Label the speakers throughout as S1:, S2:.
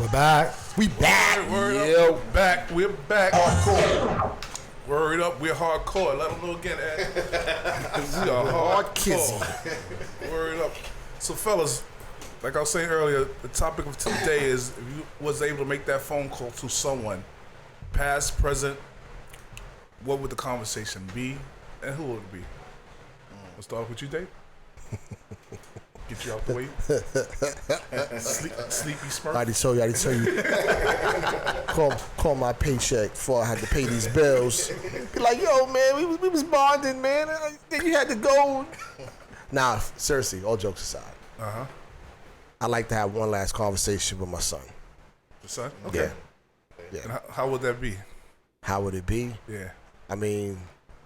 S1: We're back.
S2: We back.
S3: Word up. Back. We're back. Hardcore. Word up. We're hardcore. Let them know again, Ed. We are hardcore. Word up. So, fellas, like I was saying earlier, the topic of today is if you was able to make that phone call to someone, past, present, what would the conversation be, and who would it be? Let's start off with you, Dave. Get you out the way. Sleepy Smurf.
S2: I already told you. call my paycheck before I had to pay these bills. Be like, yo, man, we was bonding, man. Then you had to go. Nah, seriously, all jokes aside. I like to have one last conversation with my son.
S3: Your son? Okay.
S2: Yeah.
S3: And how would that be?
S2: How would it be?
S3: Yeah.
S2: I mean,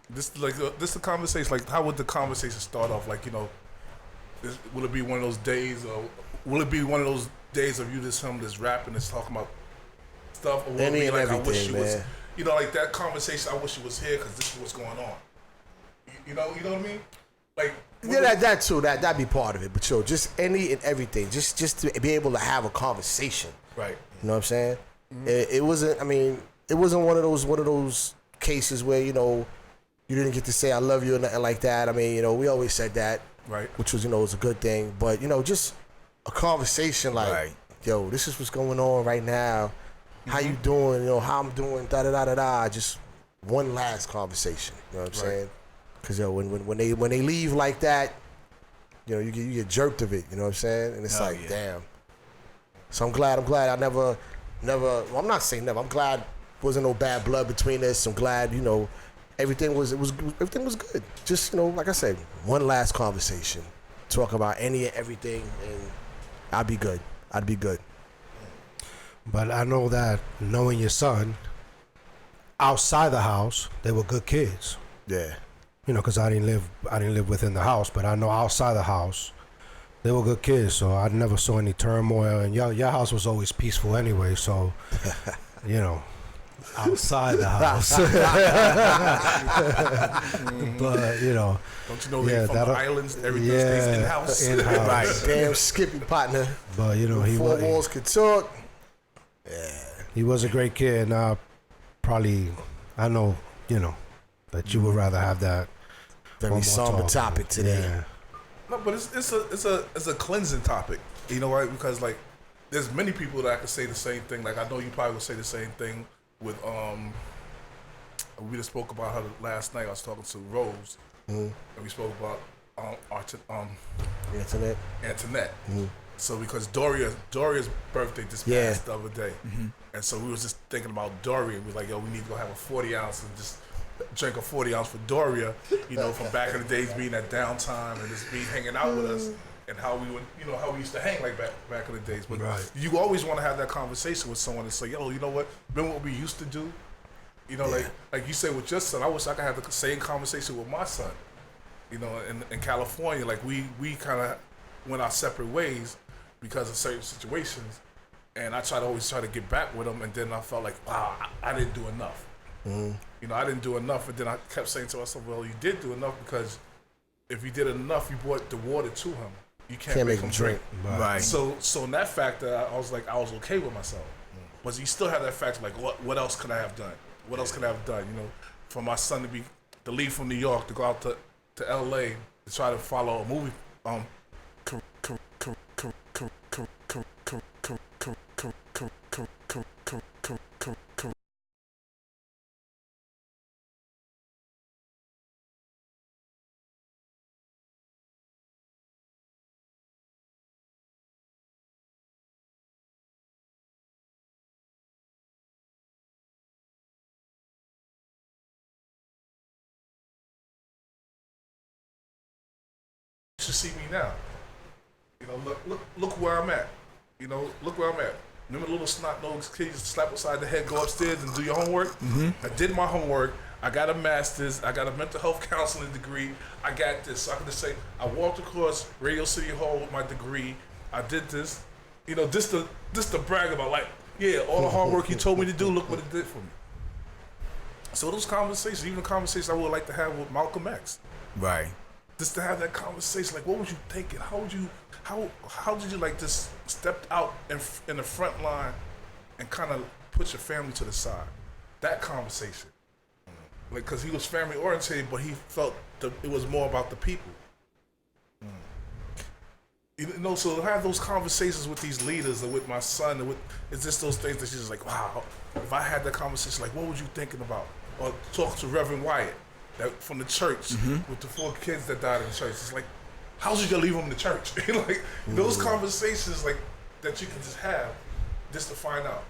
S3: this the conversation. Like, how would the conversation start off? Like, will it be one of those days, or will it be one of those days of you just rapping and talking about stuff, or will it be like, I wish you was, like that conversation? I wish you was here because this is what's going on. You know what I mean? Like,
S2: yeah, that too. That'd be part of it. But just any and everything, just to be able to have a conversation.
S3: Right.
S2: You know what I'm saying? Mm-hmm. It wasn't. I mean, it wasn't one of those cases where you didn't get to say I love you or nothing like that. I mean, we always said that.
S3: Right.
S2: Which was, was a good thing. But, just a conversation like, right. Yo, this is what's going on right now. Mm-hmm. How you doing? How I'm doing, da-da-da-da-da. Just one last conversation. You know what I'm saying? Because, when they leave like that, you get jerked of it. You know what I'm saying? And it's damn. So I'm glad I never, well, I'm not saying never. I'm glad there wasn't no bad blood between us. I'm glad, everything was good. Just like I said, one last conversation, talk about any and everything, and I'd be good.
S1: But I know that knowing your son, outside the house, they were good kids.
S2: Yeah.
S1: Because I didn't live within the house, but I know outside the house, they were good kids. So I never saw any turmoil, and your house was always peaceful anyway. So, outside the house. But
S3: don't you know from the islands, everything stays in house.
S2: Right. Damn Skippy partner.
S1: But he
S2: four walls could talk. Yeah.
S1: He was a great kid. Now I know that you would rather have that
S2: very somber topic today.
S1: Yeah.
S3: No, but it's a cleansing topic. You know why? Because there's many people that I could say the same thing. Like, I know you probably would say the same thing with we just spoke about her last night. I was talking to Rose, and we spoke about
S2: Antoinette.
S3: Mm-hmm. So because Doria's birthday just passed the other day, and so we was just thinking about Doria. We was like, yo, we need to go have a 40 ounce and just drink a 40 ounce for Doria. From back in the days, being at downtime and just being hanging out with us. And how we would, how we used to hang like back in the days. But you always want to have that conversation with someone and say, yo, you know what? Remember what we used to do? Like you say with your son, I wish I could have the same conversation with my son. In California, like we kind of went our separate ways because of certain situations. And I always try to get back with him. And then I felt like, wow, I didn't do enough. Mm-hmm. I didn't do enough. And then I kept saying to myself, well, you did do enough because if you did enough, you brought the water to him. You can't make him drink.
S2: Right.
S3: So in that factor, I was okay with myself. But you still have that factor, like what else could I have done? What else could I have done? For my son to leave from New York to go out to LA to try to follow a movie You should see me now. Look where I'm at. Look where I'm at. Remember the little snot-nosed kids slap upside the head, go upstairs and do your homework? Mm-hmm. I did my homework. I got a master's. I got a mental health counseling degree. I got this. So I can just say, I walked across Radio City Hall with my degree. I did this. Just to brag about, all the hard work you told me to do, look what it did for me. So those conversations, even the conversations I would like to have with Malcolm X.
S2: Right.
S3: Just to have that conversation, like, what was you thinking? How did you just stepped out in the front line and kind of put your family to the side. That conversation, like, because he was family oriented, but he felt it was more about the people. You know, so to have those conversations with these leaders, and with my son, and it's just those things that she's just like, wow. If I had that conversation, like, what was you thinking about? Or talk to Reverend Wyatt from the church with the 4 kids that died in the church. It's like, how's you gonna leave them in the church? Like those conversations, like that you can just have, just to find out.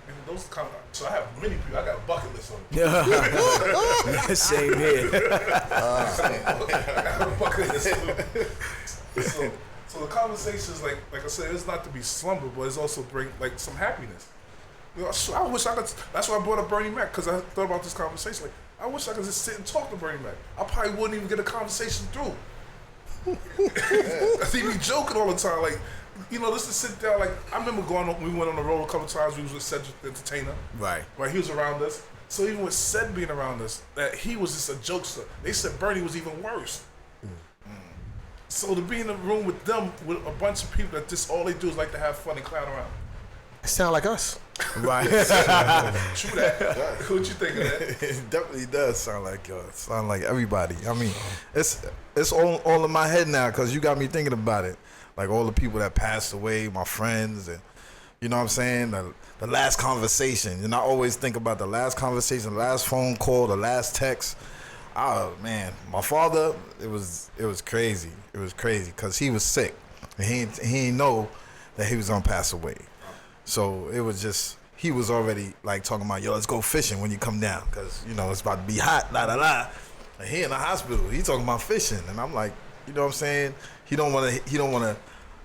S3: And those so I have many people. I got a bucket list on it.
S4: Same here.
S3: I have a bucket list. So the conversations, like I said, it's not to be slumber, but it's also bring like some happiness. You know, I wish I could. That's why I brought up Bernie Mac, because I thought about this conversation. Like, I wish I could just sit and talk to Bernie Mac. I probably wouldn't even get a conversation through. He'd be joking all the time. Like, you know, just to sit down. Like, I remember we went on the road a couple times. We was with Cedric the Entertainer. Right. He was around us. So even with Ced being around us, that he was just a jokester. They said Bernie was even worse. So to be in the room with them, with a bunch of people that just all they do is like to have fun and clown around.
S2: It sound like us.
S4: Right.
S3: True that. What you think of that?
S4: It definitely does sound like us. Sound like everybody. I mean, it's all in my head now, because you got me thinking about it. Like all the people that passed away, my friends, and you know what I'm saying? The last conversation. And I always think about the last conversation, the last phone call, the last text. Oh man, my father, it was crazy. It was crazy because he was sick. And he didn't know that he was gonna pass away. So it was just, he was already like talking about, yo, let's go fishing when you come down, because you know it's about to be hot, la la la. And he in the hospital, he talking about fishing, and I'm like, you know what I'm saying? He don't want to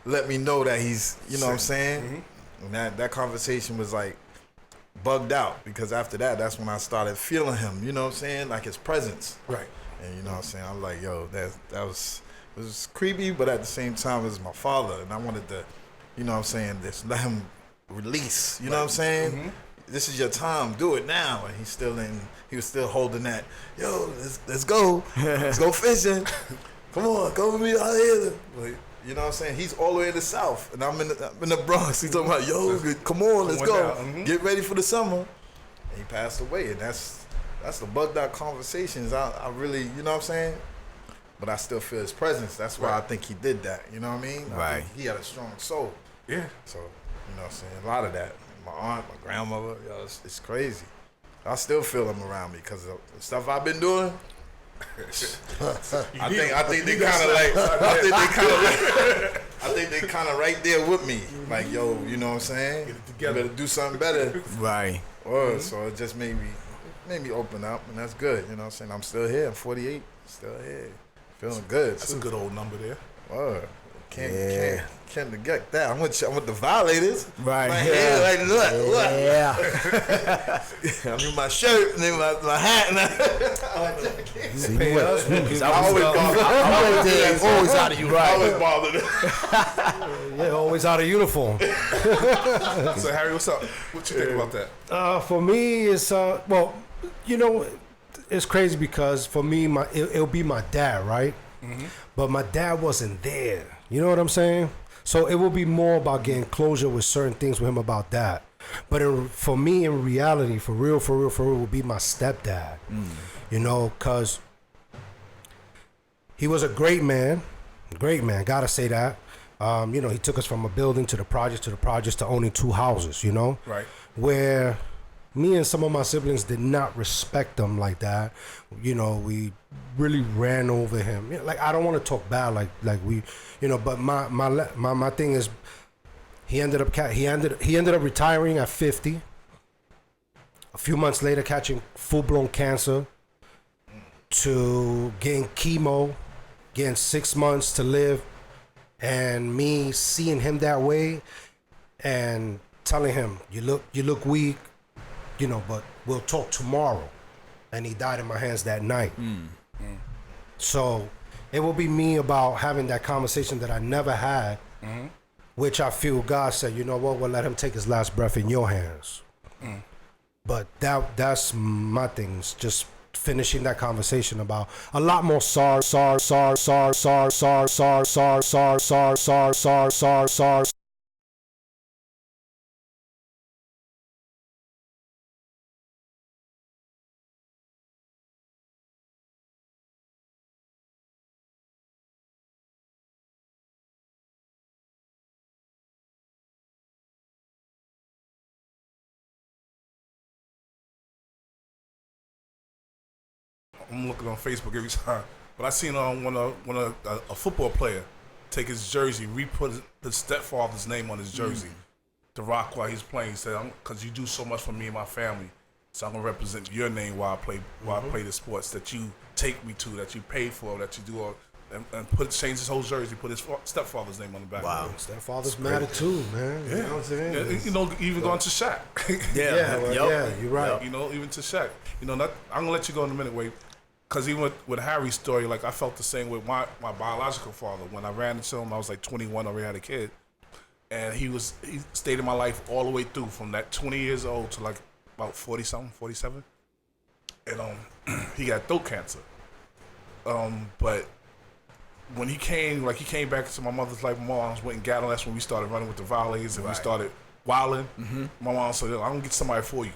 S4: let me know that he's, you know what I'm saying? And that conversation was like bugged out, because after that, that's when I started feeling him, you know what I'm saying? Like his presence.
S3: Right.
S4: And you know what I'm saying? I'm like, yo, that was, it was creepy, but at the same time, it was my father, and I wanted to, you know what I'm saying, just let him release, you know what I'm saying? This is your time, do it now. And he was still holding that, yo, let's go fishing. Come on, come with me out here. Like, you know what I'm saying? He's all the way in the South, and I'm in the Bronx. He's talking about, yo, come on, let's go. Get ready for the summer. And he passed away, and that's the bugged out conversations. I really, you know what I'm saying? But I still feel his presence. That's why I think he did that. You know what I mean?
S5: Right.
S4: I think he had a strong soul.
S3: Yeah.
S4: So, you know what I'm saying? A lot of that. My aunt, my grandmother, yo, it's crazy. I still feel them around me because of the stuff I've been doing. I think they kind of like, I think they kind of right there with me. Like, yo, you know what I'm saying?
S3: Get it together.
S4: You better do something better.
S5: Right.
S4: So it just made me open up, and that's good. You know what I'm saying? I'm still here. I'm 48. Still here. Feeling good.
S3: That's a good old number there.
S4: Word. Can't neglect that. I'm with the Violators.
S5: Right.
S4: My hair, like, look.
S5: Yeah.
S4: I'm in my shirt and then my hat. And
S5: See,
S1: Pay us, we'll give you-
S4: always
S5: always out of you.
S4: I always bothered.
S1: Yeah, always out of uniform.
S3: So Harry, what's up? What you think about that?
S1: For me, it's well, you know, it's crazy because for me, it'll be my dad, right? But my dad wasn't there. You know what I'm saying? So it will be more about getting closure with certain things with him about that. But for me, in reality, for real, will be my stepdad. You know, because he was a great man. Gotta say that. You know, he took us from a building to the projects to owning 2 houses, you know?
S3: Right.
S1: Where me and some of my siblings did not respect him like that. You know, we really ran over him. You know, like, I don't want to talk bad like we, you know, but my thing is he ended up retiring at 50. A few months later catching full-blown cancer, to getting chemo, getting 6 months to live, and me seeing him that way and telling him, you look weak, you know, but we'll talk tomorrow. And he died in my hands that night. So it will be me about having that conversation that I never had, which I feel God said, you know what, we'll let him take his last breath in your hands. But that's my things, just finishing that conversation about a lot more SAR,
S3: I'm looking on Facebook every time, but I seen when a football player take his jersey, re-put his stepfather's name on his jersey to rock while he's playing. He said, "Because you do so much for me and my family, so I'm gonna represent your name while I play the sports that you take me to, that you pay for, that you do all." And change his whole jersey, put his stepfather's name on the back.
S1: Wow, stepfather's matter too, man.
S3: Yeah.
S1: You know what I'm saying?
S3: Yeah, you know, even going to Shaq.
S1: Yeah, you're right.
S3: You know, even to Shaq. You know, I'm gonna let you go in a minute, wait, because even with Harry's story, like I felt the same with my biological father. When I ran into him, I was like 21, already had a kid, and he stayed in my life all the way through from that 20 years old to like about 40 something, 47, and he got throat cancer. But when he came back to my mother's life. My mom went and got him. That's when we started running with the Violators and we started wilding. My mom said, "I'm gonna get somebody for you."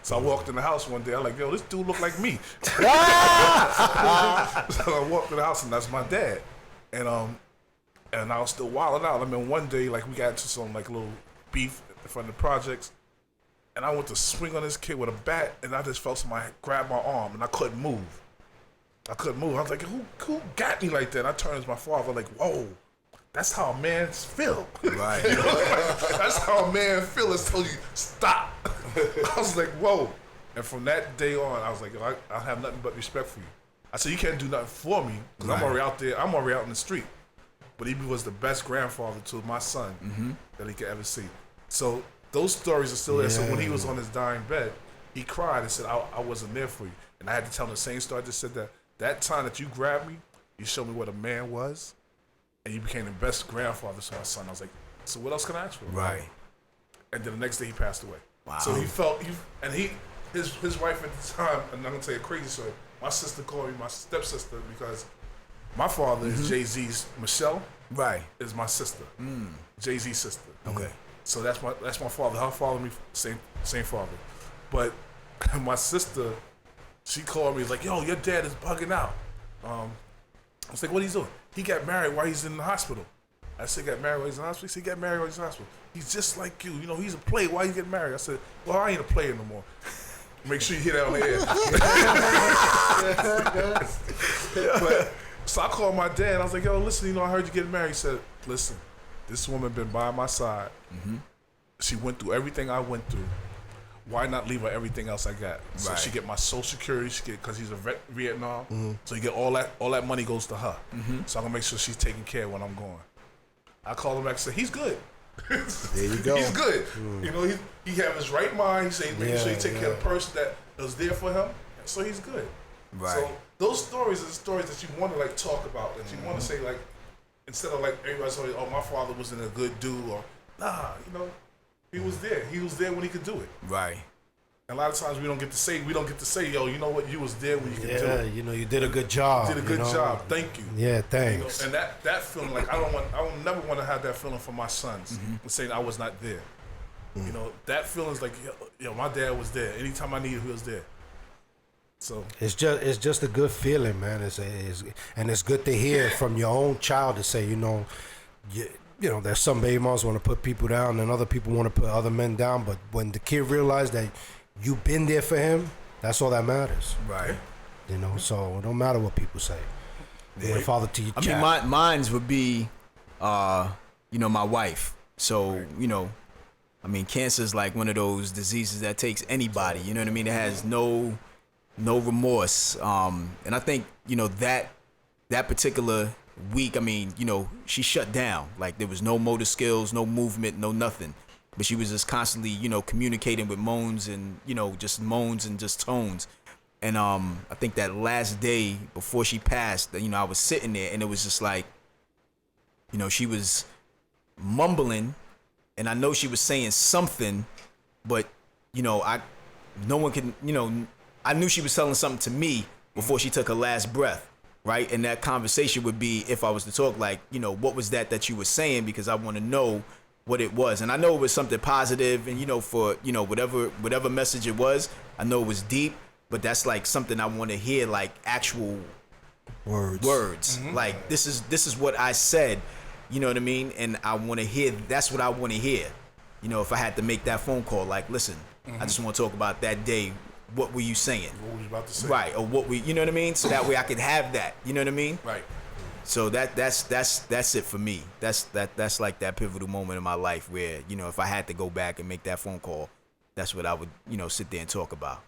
S3: So I walked in the house one day. I'm like, "Yo, this dude look like me." So I walked in the house and that's my dad. And I was still wilding out. I mean, one day like we got into some like little beef in front of the projects, and I went to swing on this kid with a bat, and I just felt somebody grab my arm, and I couldn't move. I was like, who got me like that? And I turned to my father like, whoa, that's how a man feel.
S4: Right.
S3: You know, like, that's how a man feel. It's telling you, stop. I was like, whoa. And from that day on, I was like, I have nothing but respect for you. I said, you can't do nothing for me because I'm already out there. I'm already out in the street. But he was the best grandfather to my son that he could ever see. So those stories are still there. So when he was on his dying bed, he cried and said, I wasn't there for you. And I had to tell him the same story. I just said that time that you grabbed me, you showed me what a man was, and you became the best grandfather to my son. I was like, so what else can I ask for?
S4: Right.
S3: And then the next day he passed away.
S4: Wow.
S3: So he felt, his wife at the time, and I'm gonna tell you a crazy story. My sister called me my stepsister because my father is Jay-Z's. Michelle,
S4: Right.
S3: is my sister. Jay-Z's sister.
S4: Okay.
S3: So that's my father. Her father and me same father. But my sister, she called me, like, yo, your dad is bugging out. I was like, what he's doing? He got married while he's in the hospital. I said, got married while he's in the hospital? He said, got married while he's in the hospital. He's just like you. You know, he's a player. Why you get married? I said, well, I ain't a player no more. Make sure you hear that on the air. But, so I called my dad. I was like, yo, listen, you know, I heard you getting married. He said, listen, this woman been by my side. She went through everything I went through. Why not leave her everything else I got? So
S4: Right.
S3: she get my Social Security, because he's a vet, Vietnam. So you get all that money goes to her. So I'm gonna make sure she's taken care of when I'm going. I called him back and said, he's good.
S2: There you go.
S3: He's good. You know, he have his right mind. He said, making sure he take care of the person that was there for him. So he's good.
S4: Right.
S3: So those stories are the stories that you want to like talk about, that you want to say, like, instead of like everybody's saying, oh, my father wasn't a good dude, or nah, you know, he was there. He was there when he could do it.
S4: Right.
S3: And a lot of times we don't get to say, yo, you know what, you was there when you could do
S1: Yeah,
S3: it.
S1: you know, you did a good job.
S3: You did a good job. Thank you.
S1: Yeah,
S3: You know,
S1: thanks.
S3: and that feeling, like I will never want to have that feeling for my sons, saying I was not there. You know, that feeling's like, yo, my dad was there. Anytime I needed, he was there. So
S1: It's just a good feeling, man. And it's good to hear from your own child to say, you know, there's some baby moms want to put people down and other people want to put other men down. But when the kid realized that you've been there for him, that's all that matters.
S4: Right.
S1: You know, so it don't matter what people say. You're a father to your
S6: I
S1: child.
S6: mean, mine's would be, my wife. So, I mean, cancer is like one of those diseases that takes anybody. You know what I mean? It has no remorse. And I think, that particular week, I mean, she shut down. Like there was no motor skills, no movement, no nothing. But she was just constantly, communicating with moans and, just moans and just tones. And I think that last day before she passed, I was sitting there and it was just like, she was mumbling and I know she was saying something, but, no one can, I knew she was telling something to me before she took her last breath. Right. And that conversation would be, if I was to talk, like, what was that you were saying? Because I want to know what it was. And I know it was something positive and, for, whatever message it was, I know it was deep, but that's like something I want to hear, like actual words. Like this is what I said, you know what I mean? And I want to hear, that's what I want to hear. If I had to make that phone call, like, listen, I just want to talk about that day what were you saying?
S3: What were you about to say?
S6: Right, or what we, you know what I mean? So that way I could have that, you know what I mean?
S3: Right.
S6: So that's it for me. That's like that pivotal moment in my life where, you know, if I had to go back and make that phone call, that's what I would, you know, sit there and talk about.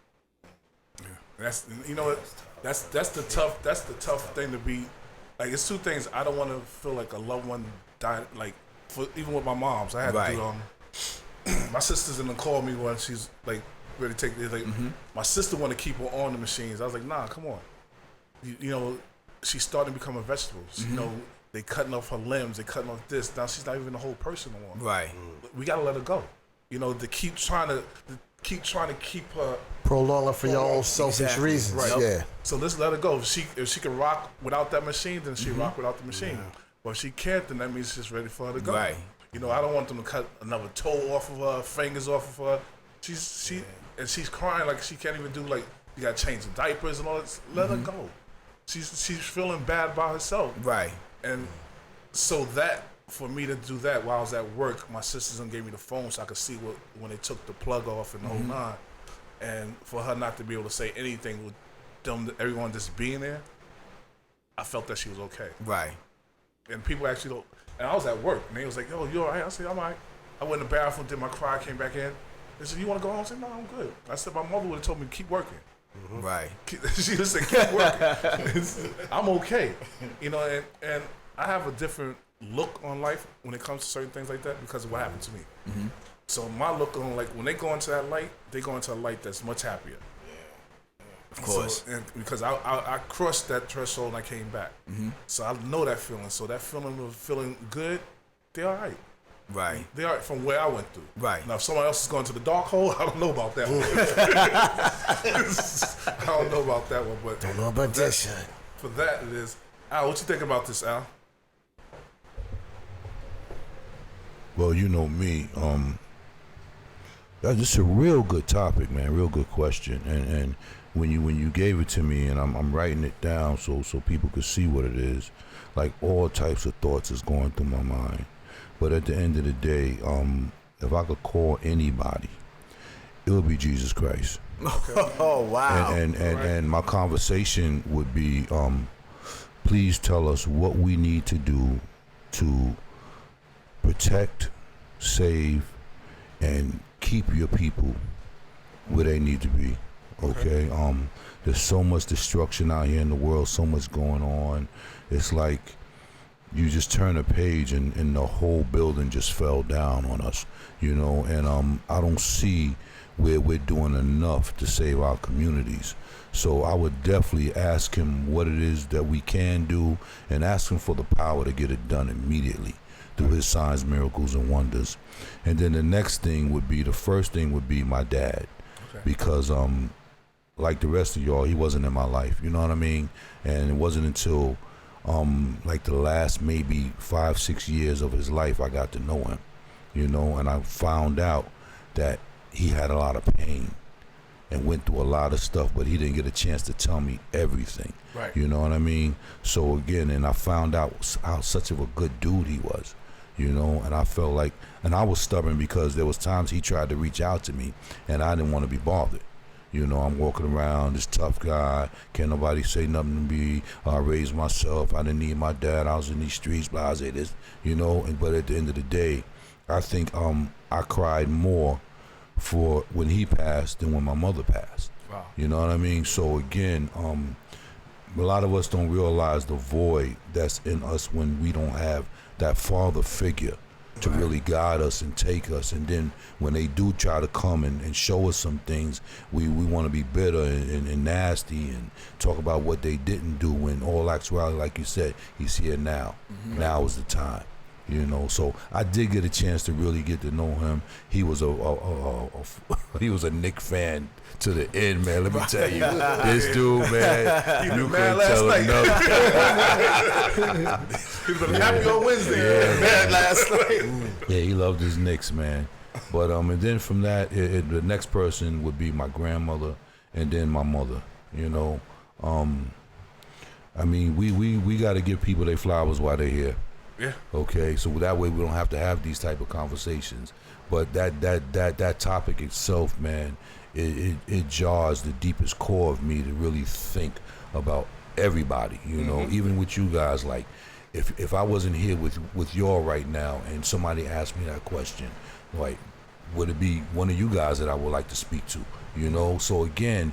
S3: Yeah. That's, you know what? That's the tough thing to be. Like, it's two things. I don't want to feel like a loved one died. Like, even with my moms, I had to do. My sister's gonna call me when she's like ready to take. Like, my sister want to keep her on the machines. I was like, nah, come on. You know, she's starting to become a vegetable. You know, they cutting off her limbs. They cutting off this. Now she's not even a whole person no more.
S6: Right.
S3: We gotta let her go. You know, to keep trying to keep her.
S2: Prolong it for your own selfish reasons.
S3: Right.
S2: Yeah.
S3: So let's let her go. If she can rock without that machine, then she rock without the machine. But if she can't, then that means she's ready for her to go.
S6: Right.
S3: You know, I don't want them to cut another toe off of her, fingers off of her. She's crying like she can't even do, like, you gotta change the diapers and all that. Let her go. She's feeling bad by herself.
S6: Right.
S3: And so that, for me to do that while I was at work, my sisters gave me the phone so I could see when they took the plug off and the whole nine. And for her not to be able to say anything with them, everyone just being there, I felt that she was okay.
S6: Right.
S3: And people actually don't. And I was at work, and they was like, "Yo, you all right?" I said, "I'm all right." I went in the bathroom, did my cry, came back in. They said, "You want to go home?" I said, "No, I'm good." I said, "My mother would have told me to keep working."
S6: Right.
S3: She just said, "Keep working." I'm okay, you know. And I have a different look on life when it comes to certain things like that because of what happened to me. So my look on, like, when they go into that light, they go into a light that's much happier.
S6: Of course.
S3: So, and because I crossed that threshold and I came back. So I know that feeling. So that feeling of feeling good, they're all right.
S6: Right.
S3: They are from where I went through.
S6: Right.
S3: Now, if someone else is going to the dark hole, I don't know about that one. I don't know about that one. But
S2: Don't know about this shit.
S3: for that, it is. Al, what you think about this, Al?
S7: Well, you know me. That's just a real good topic, man. Real good question. And when you gave it to me, and I'm writing it down so people could see what it is. Like, all types of thoughts is going through my mind. But at the end of the day, if I could call anybody, it would be Jesus Christ.
S6: Oh, wow.
S7: And my conversation would be, please tell us what we need to do to protect, save, and keep your people where they need to be. Okay. There's so much destruction out here in the world, so much going on. It's like you just turn a page and the whole building just fell down on us, you know. And I don't see where we're doing enough to save our communities. So I would definitely ask him what it is that we can do, and ask him for the power to get it done immediately through his signs, miracles, and wonders. And then the first thing would be my dad.
S3: Okay.
S7: Because like the rest of y'all, he wasn't in my life, you know what I mean? And it wasn't until like the last maybe 5-6 years of his life I got to know him, you know. And I found out that he had a lot of pain and went through a lot of stuff, but he didn't get a chance to tell me everything.
S3: Right.
S7: You know what I mean? So again, and I found out how such of a good dude he was, you know. And I felt like, and I was stubborn because there was times he tried to reach out to me and I didn't want to be bothered. You know, I'm walking around, this tough guy, can't nobody say nothing to me. I raised myself, I didn't need my dad, I was in these streets, blah, this, you know. But at the end of the day, I think I cried more for when he passed than when my mother passed.
S3: Wow.
S7: You know what I mean? So again, a lot of us don't realize the void that's in us when we don't have that father figure to really guide us and take us. And then when they do try to come and show us some things, we want to be bitter and nasty and talk about what they didn't do, when all actuality, like you said, he's here now. Now is the time. You know, so I did get a chance to really get to know him. He was he was a Knick fan to the end, man. Let me tell you, this dude, man, you couldn't tell him nothing.
S3: He was happy on Wednesday. Mad last night.
S7: Yeah, he loved his Knicks, man. But and then from that, the next person would be my grandmother, and then my mother. You know, I mean, we got to give people their flowers while they're here.
S3: Yeah.
S7: Okay, so that way we don't have to have these type of conversations. But that topic itself, man, it jars the deepest core of me to really think about everybody. You know, even with you guys. Like, if I wasn't here with y'all right now, and somebody asked me that question, like, would it be one of you guys that I would like to speak to? You know, so again,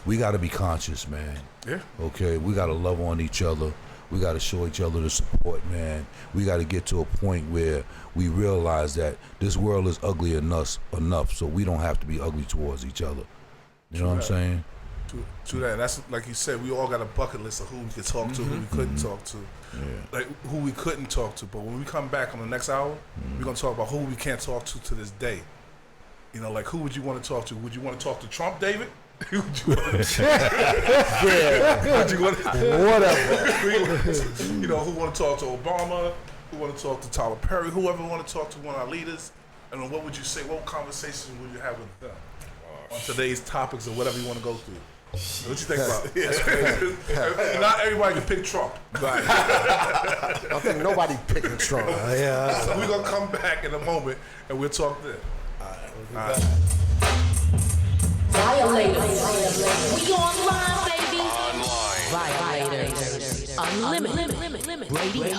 S7: we got to be conscious, man.
S3: Yeah.
S7: Okay, we got to love on each other. We got to show each other the support, man. We got to get to a point where we realize that this world is ugly enough, so we don't have to be ugly towards each other. You know what I'm saying?
S3: To that. That's like you said, we all got a bucket list of who we could talk to, who we couldn't talk to.
S7: Yeah.
S3: Like who we couldn't talk to. But when we come back on the next hour, we're gonna talk about who we can't talk to this day. You know, like who would you want to talk to? Would you want to talk to Trump, David? Would you want to
S2: Whatever.
S3: You know, who want to talk to Obama? Who want to talk to Tyler Perry? Whoever want to talk to one of our leaders? And then what would you say? What conversation would you have with them on today's topics or whatever you want to go through? What you think about it? Not everybody can pick Trump.
S2: Right. I don't think nobody picking Trump.
S3: So we're gonna come back in a moment and we'll talk then. All right.
S8: Violators. We online, baby. Violators. Unlimited. Radio.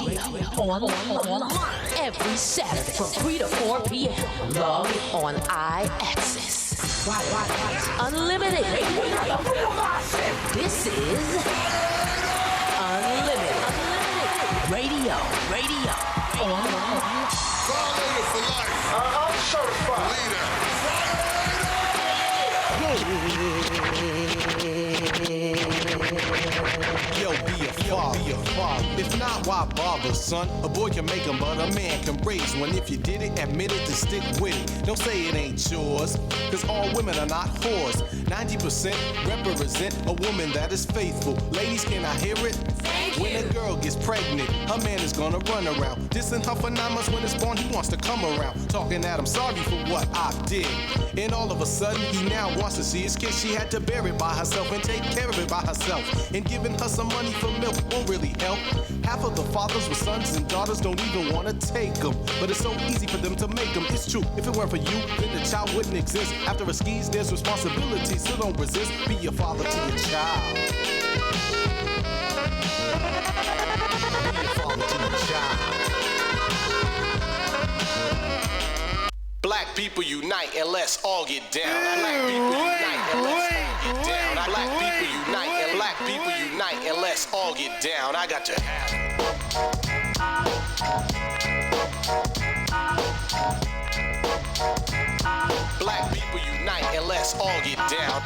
S8: Online. Every Saturday from 3 to 4 p.m. Log on iAccess. Unlimited. This is Unlimited. Radio. Online.
S5: Violator for life. I'm certified. Leader.
S9: Yo, be a father. If not, why bother, son? A boy can make them, but a man can raise one. If you did it, admit it, to stick with it. Don't say it ain't yours, cause all women are not whores. 90% represent a woman that is faithful. Ladies, can I hear it? When a girl gets pregnant, her man is gonna run around. Dissing her for 9 months when it's born, he wants to come around. Talking at him, sorry for what I did. And all of a sudden, he now wants to see his kid. She had to bear it by herself and take care of it by herself. And giving her some money for milk won't really help. Half of the fathers with sons and daughters don't even wanna take them. But it's so easy for them to make them. It's true, if it weren't for you, then the child wouldn't exist. After a skis, there's responsibility, so don't resist. Be your father to your child. Be your father to your child. Black people unite and let's all get down. Black people unite and let's all get down. Black people unite and black people unite and let's all get down. I got to have it. Black people unite and let's all get down.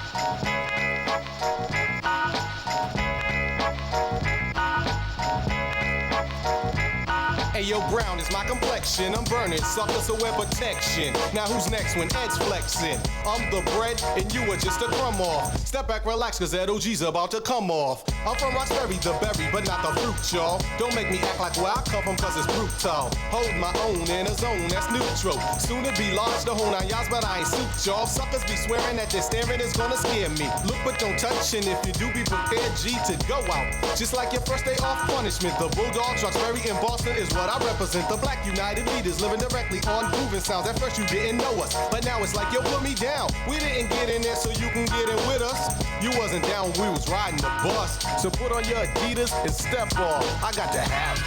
S9: Ayo, brown is my complexion. I'm burning, sucker, so wear protection. Now who's next when Ed's flexing? I'm the bread and you are just a crumb off. Step back, relax, cause that OG's about to come off. I'm from Roxbury, the berry, but not the fruit, y'all. Don't make me act like where I come from, cause it's brutal. Hold my own in a zone that's neutral. Soon to be large, the whole 9 yards, but I ain't suit, y'all. Suckers be swearing that their staring is gonna scare me. Look but don't touch, and if you do, be prepared, G, to go out. Just like your first day off punishment. The Bulldogs, Roxbury, in Boston is what I represent. The Black United Leaders living directly on grooving sounds. At first you didn't know us, but now it's like, yo, put me down. We didn't get in there so you can get in with us. You wasn't down, we was riding the bus. So put on your Adidas and step off. I got to have it.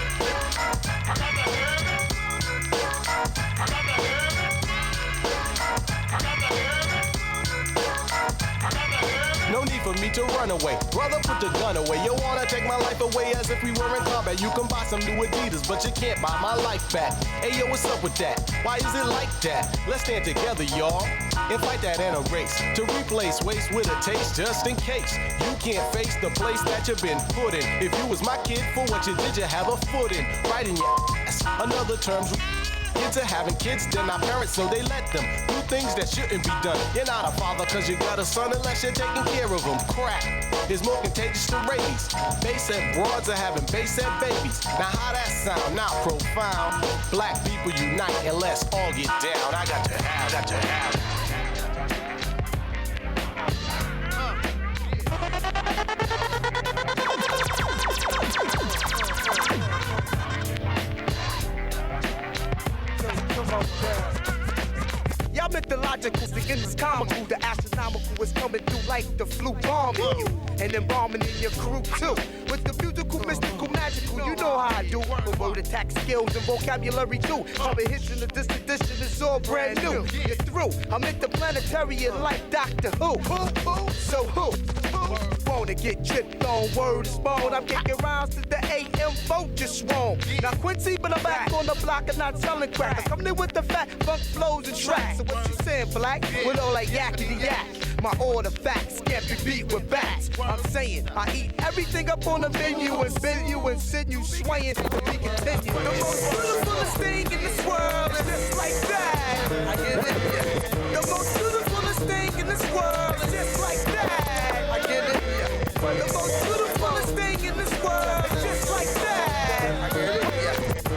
S9: No need for me to run away. Brother, put the gun away. You wanna take my life away as if we were in combat. You can buy some new Adidas, but you can't buy my life back. Hey, yo, what's up with that? Why is it like that? Let's stand together, y'all, and fight that in a race. To replace waste with a taste, just in case you can't face the place that you've been put in. If you was my kid, for what you did, you have a foot in. Right in your ass. Another term's kids are having kids, they're not parents, so they let them do things that shouldn't be done. You're not a father cause you got a son unless you're taking care of them. Crack is more contagious than rabies. Base-head broads are having base-head babies. Now how that sound? Not profound. Black people unite and let's all get down. I got to have.
S10: mythological, the end is comical. The astronomical is coming through like the flu bombing you. And embalming in your crew too. With the musical, mystical, magical, you know how I do. But word attack skills and vocabulary too. Cover hits in the distant edition, it's all brand new. You're through, I'm interplanetary like Doctor Who. So who? Wanna get tripped on word is bone. I'm kicking rounds to the AM vote just wrong. Now Quincy, but I'm back on the block and not selling crack. I'm coming in with the fat funk flows and tracks. So what you saying, black? With all like yakety yak. My order facts can't be beat with bats. I'm saying I eat everything up on the menu and bend you and send you swaying to be continued. The most beautifulest thing in this world is just like that. I get it. The most beautifulest thing in this world is just like that. I get it. The most beautifulest thing in this world is just like that. I get it.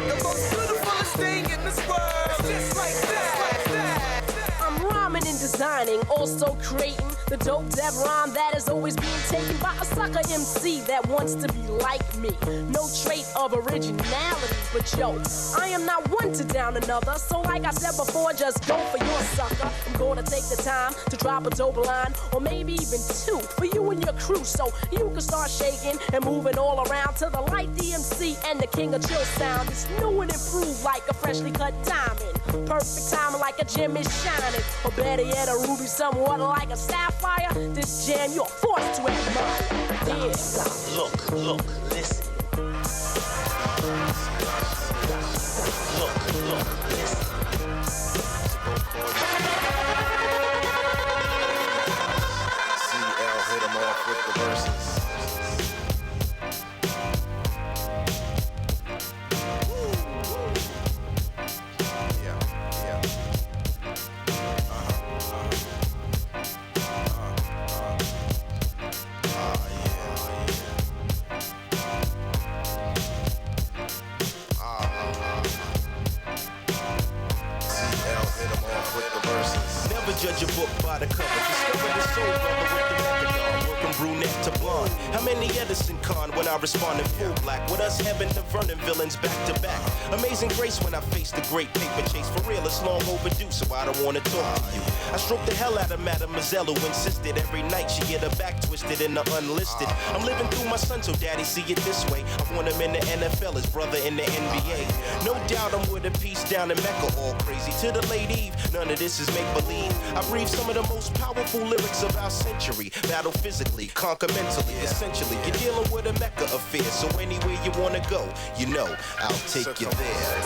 S10: The most beautifulest thing in this world is just like that.
S8: I'm rhyming and designing, also creating the dope dev rhyme that is always being taken by a sucker MC that wants to be like me. No trait of originality, but yo, I am not one to down another. So like I said before, just go for your sucker. I'm gonna take the time to drop a dope line, or maybe even two, for you and your crew, so you can start shaking and moving all around to the light DMC and the king of chill sound. It's new and improved like a freshly cut diamond. Perfect timing like a gem is shining, or better yet, a ruby somewhat like a sapphire. This jam you're forced to admire. Yeah.
S11: Stop, look, listen. Look, listen.
S12: CL hit him off with the verses.
S11: Judge a book by the cover. Discover the soul brother with the methadone. Working brunette to blonde. How many Edison con when I respond in full black? With us Heaven to Vernon villains back to back. Amazing grace when I face the great paper chase. For real, it's long overdue, so I don't wanna talk to you. I stroke the hell out of Mademoiselle who insisted every night she get her back twisted in the unlisted. I'm living through my son, so daddy see it this way. I want him in the NFL, his brother in the NBA. No doubt I'm with a piece down in Mecca, all crazy. To the late Eve, none of this is make-believe. I breathe some of the most powerful lyrics of our century. Battle physically, conquer mentally, essentially. You're dealing with a Mecca affair, so anywhere you wanna go, you know, I'll take you there.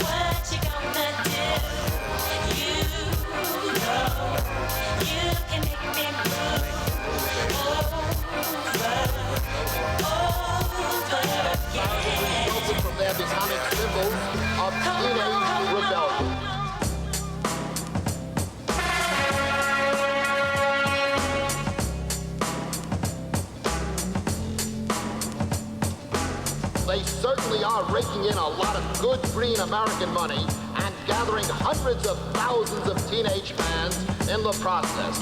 S13: What you gonna do? You know you can make me move over again.
S5: Resulted from their atomic symbol of teenage rebellion. They certainly are raking in a lot of good green American money and gathering hundreds of thousands of teenage fans in the process.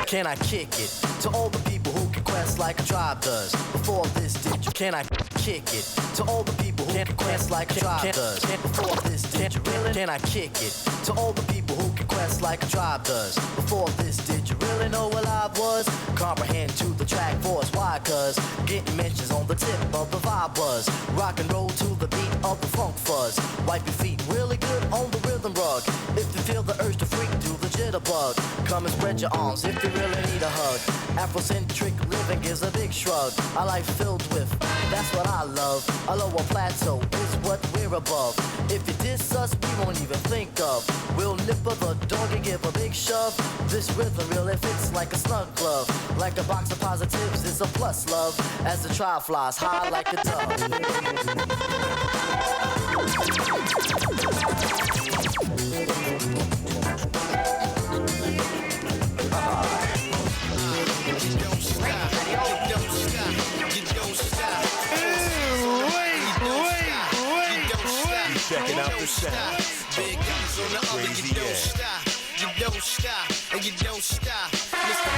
S14: Can I kick it to all the people who can quest like a tribe does? Before this did you? Can I kick it to all the people who can quest like a tribe does? Before this did you? Really? Can I kick it to all the people who can quest like a tribe does? Before this did you really know what I was? Comprehend to the track force. Why? Cause getting mentions on the tip of the vibe was rock and roll to the beat of the funk fuzz. Wipe your feet really good on the rhythm rug. If you feel the urge to freak, do the jitterbug. Come and spread your arms if you really need a hug. Afrocentric living is a big shrug. A life filled with, that's what I love. A lower plateau is what we're above. If you diss us, we won't even think of. We'll nipper the dog and give a big shove. This rhythm really fits like a snug glove. Like a box of positives, it's a plus love. As the trial flies high like a dove.
S11: Checking out the sound.
S15: Big guns on the other, you don't stop. You don't stop, and you don't stop. Mr.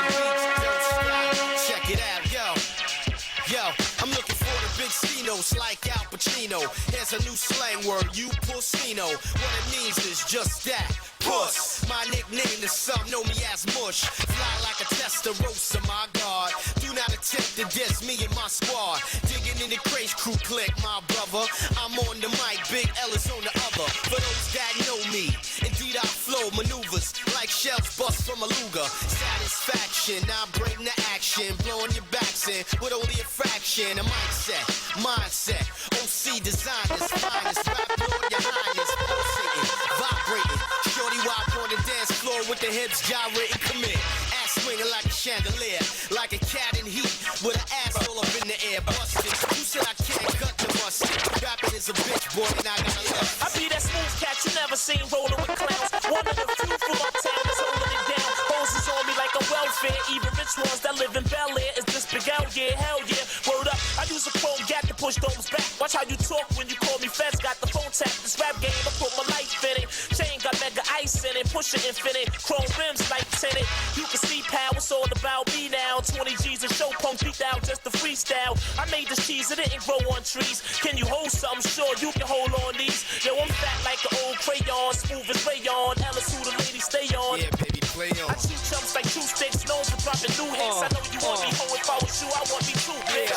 S15: Beats, don't stop. Check it out, yo. I'm looking for the big C-notes like Al Pacino. Nino. Here's a new slang word, you pussino. What it means is just that. Puss, my nickname is some know me as Mush. Fly like a Testarossa, my God. Do not attempt to diss me and my squad. Digging in the craze crew click, my brother. I'm on the mic, Big L is on the other. For those that know me, indeed I flow maneuvers like shells bust from a Luger. Satisfaction, I bring the action, blowing your backs in with only a fraction. A mindset, OC designers, finest, rap lord, your highness, pulsating, vibrating. Shorty wop on the dance floor with the hips gyrating, commit. Ass swinging like a chandelier, like a cat in heat with an ass all up in the air, busted. You said I can't cut the mustard. Rapping is a bitch, boy, and I gotta left.
S16: I be that smooth cat you never seen rolling with clowns. One of the few from uptown that's holding it down. Hoses on me like a welfare. Even rich ones that live in Bel Air is this big out, yeah, hell yeah. Word up, I use a chrome gat to push domes back. Watch how you talk when you call me feds. Got the phone tap, this rap game, I put my life in it. Chain got mega ice in it, push it infinite. Chrome rims like tinted. You can see power, it's all about me now. 20 G's a show, punk beat out just the freestyle. I made this cheese, it didn't grow on trees. Can you hold something? Sure, you can hold on these. Yo, I'm fat like an old crayon, smooth as rayon. Ellis who the ladies stay on.
S15: Yeah, baby, play on.
S16: I shoot chumps like two sticks, known for dropping new hits. I know you want me, ho, if I was you, I want me too, bitch.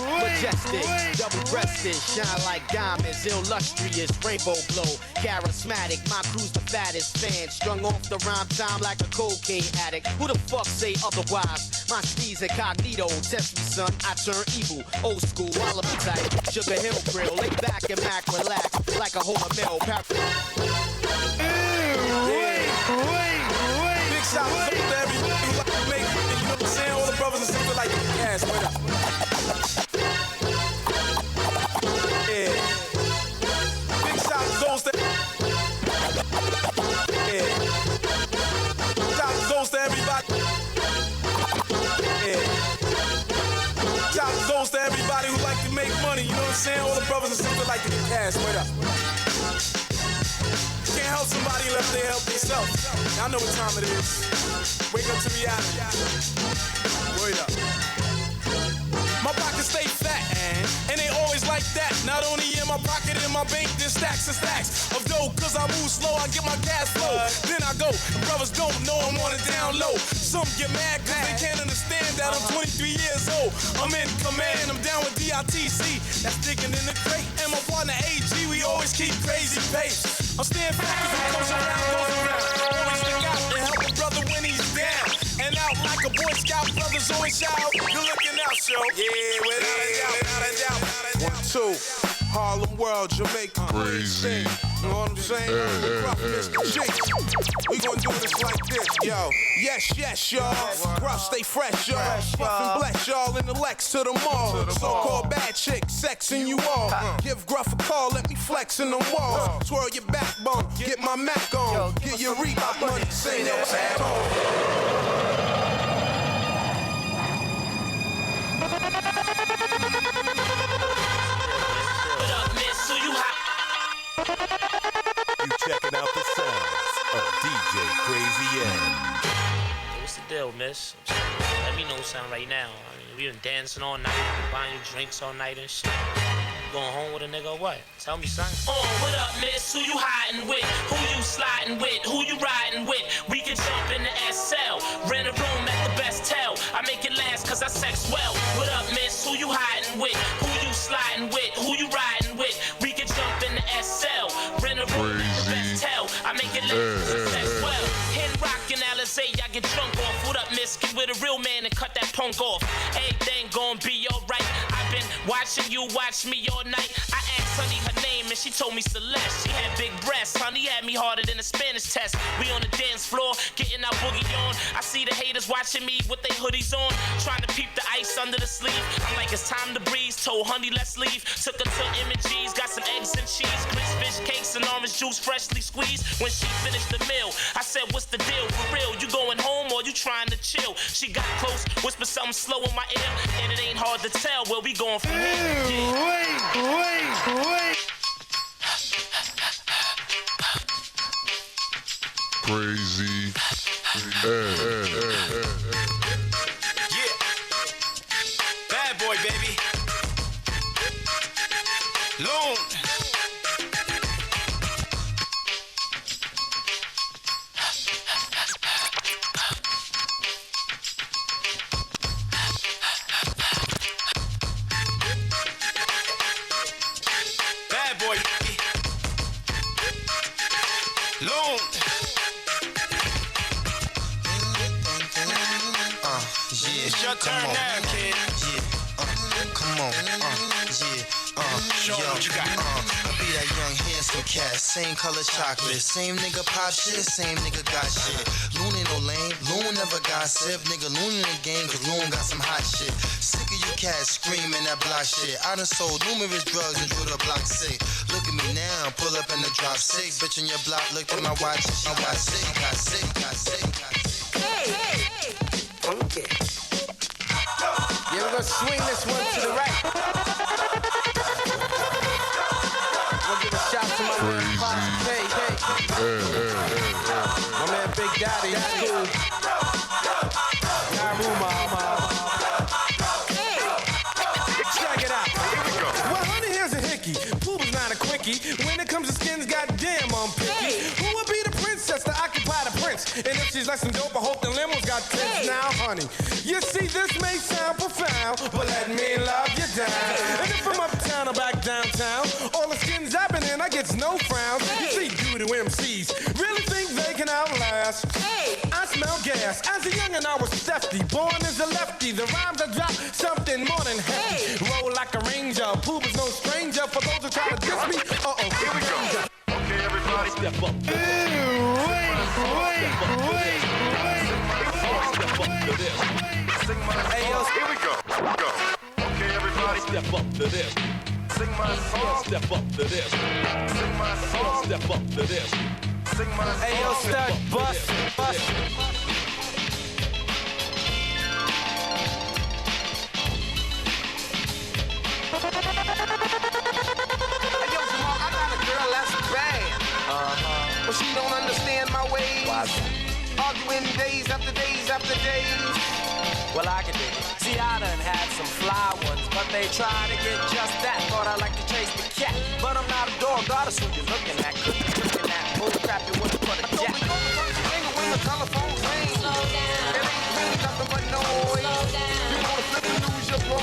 S10: Majestic, double-breasted, shine like diamonds, illustrious, rainbow glow, charismatic. My crew's the fattest fan, strung off the rhyme time like a cocaine addict. Who the fuck say otherwise? My steez incognito, test me son, I turn evil, old school, wallaby type, Sugar Hill grill, lay back and Mac relax like a whole mill.
S17: Big shout out to everybody who like to make it. You know what I'm saying? All the brothers and sisters like to ass with us. Yeah. Big shout out to those that. Yeah. Shout out to those to everybody. Yeah. Shout out to those to everybody who like to make money. You know what I'm saying? All the brothers and sisters like to get cash with us. Can't help somebody unless they help themselves. Y'all know what time it is. Wake up to reality. Word up. My pockets stay fat, and they always like that. Not only in my pocket, in my bank, there's stacks and stacks of dough. Cause I move slow, I get my cash flow. Then I go. The brothers don't know I'm on it down low. Some get mad cause they can't understand that I'm 23 years old. I'm in command, I'm down with DITC. That's digging in the crate. And my partner AG, we always keep crazy pace. I'm staying back cause it goes around, goes around. Always look out and help a brother when he's down. And out like a Boy Scout, brothers always shout. You're looking out, show. Yeah, without a doubt, without a doubt. 1, 2, Harlem World, Jamaica. Crazy. You know what I'm saying? We gonna do this like this, yo. Yes, yes, y'all. Gruff, stay fresh, y'all. Gruff and bless y'all in the Lex to the mall. So-called bad chick, sexing you all. Give Gruff a call, let me flex in the wall. Twirl your backbone, get my Mac on. Get your Reebok money, sing your ass home.
S11: You checking out the sounds of DJ Crazy N.
S16: What's the deal, miss? Let me know something right now. I mean, we been dancing all night, buying you drinks all night and shit. Going home with a nigga or what? Tell me something. What up, miss? Who you hiding with? Who you sliding with? Who you riding with? We can jump in the SL, rent a room at the best tell. I make it last cause I sex well. What up, miss? Who you hiding with? Who you sliding with? Who you riding with? We can jump in the SL, rent a room at the best tell. I make it last cause I sex well. Hit rock in Alizé, I get drunk off. What up, miss? Get with a real man and cut that punk off. Everything gon' be alright. I've been watching you watch me all night. I asked Honey her name and she told me Celeste. She had big breasts. Honey had me harder than a Spanish test. We on the dance floor, getting our boogie on. I see the haters watching me with their hoodies on, trying to peep the ice under the sleeve. I'm like, it's time to breeze. Told Honey, let's leave. Took her to M&G's, got some eggs and cheese, grits, fish cakes, and orange juice freshly squeezed. When she finished the meal, I said, what's the deal? For real, you going home or you trying to chill? She got close, whispered something slow in my ear, and it ain't hard to tell where we going from here.
S18: Wait. Crazy.
S15: Loon. Bad boy. Loon. Yeah. It's your turn now, kid.
S18: Yeah. Come on. Yeah.
S15: Show me what you got.
S18: I be that young handsome cat, same color chocolate, same nigga pop shit, same nigga got shit. Loon ain't no lame, Loon never gossip, nigga Loon in the game, cause Loon got some hot shit. Sick of you cats screaming that block shit. I done sold numerous drugs and drew the block sick. Look at me now, pull up in the drop six, bitch in your block, looked at my watch, she got sick, got sick, got sick, got sick.
S10: Hey, funky. Yeah, we're gonna swing this one to the right. We'll give a shout to my man Fox K. My man Big Daddy, that's cool. Naru Mama. Check it out. Here we go. Well, honey, here's a hickey. Pooba's not a quickie. When it comes to skins, goddamn, I'm picky. Who would be the princess to occupy the prince? And if she's less than dope, I hope the limo's got tits now, honey. You see, this may sound profound, but let me love you down. And if I'm uptown or back downtown, all the skins I've been in, I get no frowns. You see, due to MCs, really think they can outlast. I smell gas. As a youngin', I was hefty. Born as a lefty. The rhymes I drop, something more than hefty. Roll like a ranger. Pooba's no stranger. For those who try to diss me, here we go.
S15: Okay, everybody, step up.
S10: Hey, yo,
S15: here we go. Go. Okay, everybody, step up to this. Sing my song. Step up to this. Sing my song. Step up to this. Sing my song.
S10: Hey, yo, Stud, bust. Hey, yo, Jamal, I got a girl that's bad. But she don't understand my ways. Arguing days after days after days.
S19: Well, I can dig it. See, I done had some fly ones, but they try to get just that. Thought I'd like to chase the cat, but I'm not a dog. Goddess who you're looking at, could be looking at. Bull crap, you wouldn't put a jack.
S10: When the telephone rings, it ain't really nothing but noise. You wanna flip and lose your boy.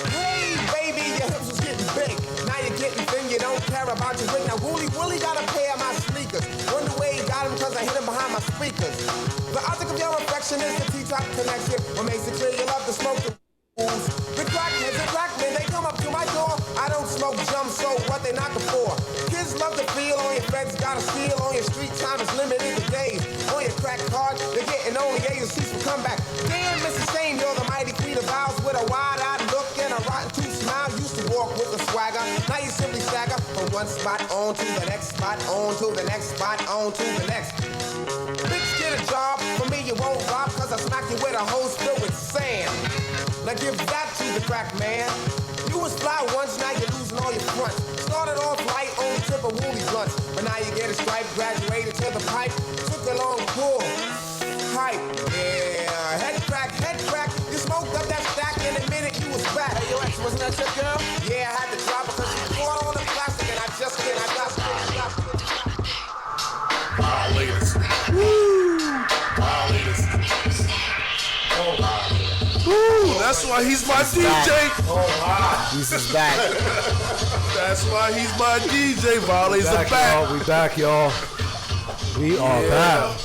S10: Hey, baby, your hips was getting big. Now you're getting thin, you don't care about your weight. Now, Wooly got a pair of my sneakers. Wonder where he got him, cause I hit him behind my speakers. The object of your affection is the T-top connection. What makes it clear you love to smoke the fools. The crackheads and crackmen, they come up to my door. I don't smoke jump, so what they knocking for? Kids love to feel on your feds, gotta steal on your street time is limited to days. On your crack card, they're getting only A's and C's for comeback. Damn, Mrs. Shane, you're the mighty queen of vows with a wide-eyed look and a rotten tooth smile. Used to walk with a swagger, now you simply stagger from one spot on to the next spot, on to the next spot, on to the next. Bitch, get a job. For me, you won't rob, cause I smack you with a hose filled with sand. Now give that to the crack man. You was fly once, now you're losing all your front. Started off light on the tip of Woolly blunts, but now you get a stripe, graduated to the pipe. Took a long pull. Hype, yeah. Head crack. You smoked up that stack in a minute, you was back. Hey, yo, X, wasn't that your girl? Yeah, I had to drop it cause she caught on the plastic and I got
S3: Violators. Violators.
S4: Woo, that's why he's my DJ.
S2: He's back.
S4: That's why he's my DJ. Violators are back.
S1: Y'all. We back, y'all. We are back.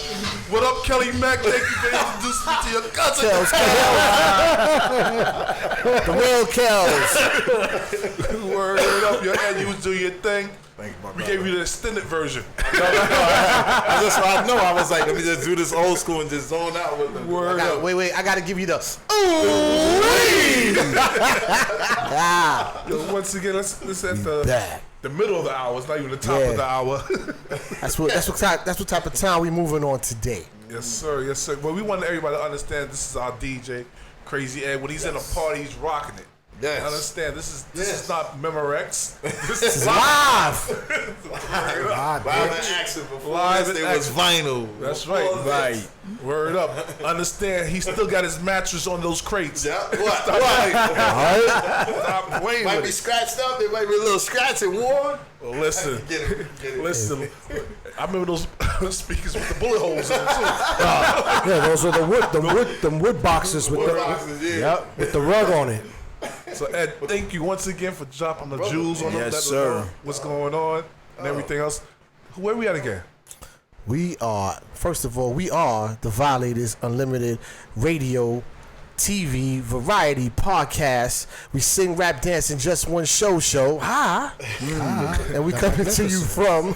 S4: What up, Kelly Mack? Thank you for introducing me to your cousin.
S2: The real Kells.
S4: Word up, your head. You was doing your thing. Thank you, my brother. We gave you the extended version.
S20: That's what I know. I was like, let me just do this old school and just zone out with them.
S2: Word up. Wait, I gotta give you the
S3: Yo, once again, let's at the middle of the hour. It's not even the top of the hour.
S2: That's what type of time we moving on today.
S3: Yes, sir. Yes, sir. Well, we want everybody to understand this is our DJ, Crazy Ed. When he's in a party, he's rocking it.
S20: Yes.
S3: Understand? This is not Memorex. This
S2: is live.
S20: Live in action. Before
S3: Live
S20: this,
S3: in
S20: it was vinyl.
S3: That's right.
S20: Right.
S3: Word up. Understand? He still got his mattress on those crates.
S20: Yeah. What?
S3: Stop playing
S20: Might
S3: with
S20: be
S3: it.
S20: scratched up. There might be a little scratch and worn.
S3: Well, listen.
S20: Get it.
S3: Listen. I remember those speakers with the bullet holes in them too.
S1: Yeah, those are the wood boxes with
S20: Wood
S1: the
S20: boxes, yeah.
S1: Yep, with the rug on it.
S3: So Ed, thank you once again for dropping the jewels on
S6: Yes,
S3: them.
S6: sir.
S3: What's going on and everything else. Where we at again?
S2: We are, first of all, we are the Violators Unlimited Radio, TV, variety podcast. We sing, rap, dance in just one show. Hi. And we coming to you from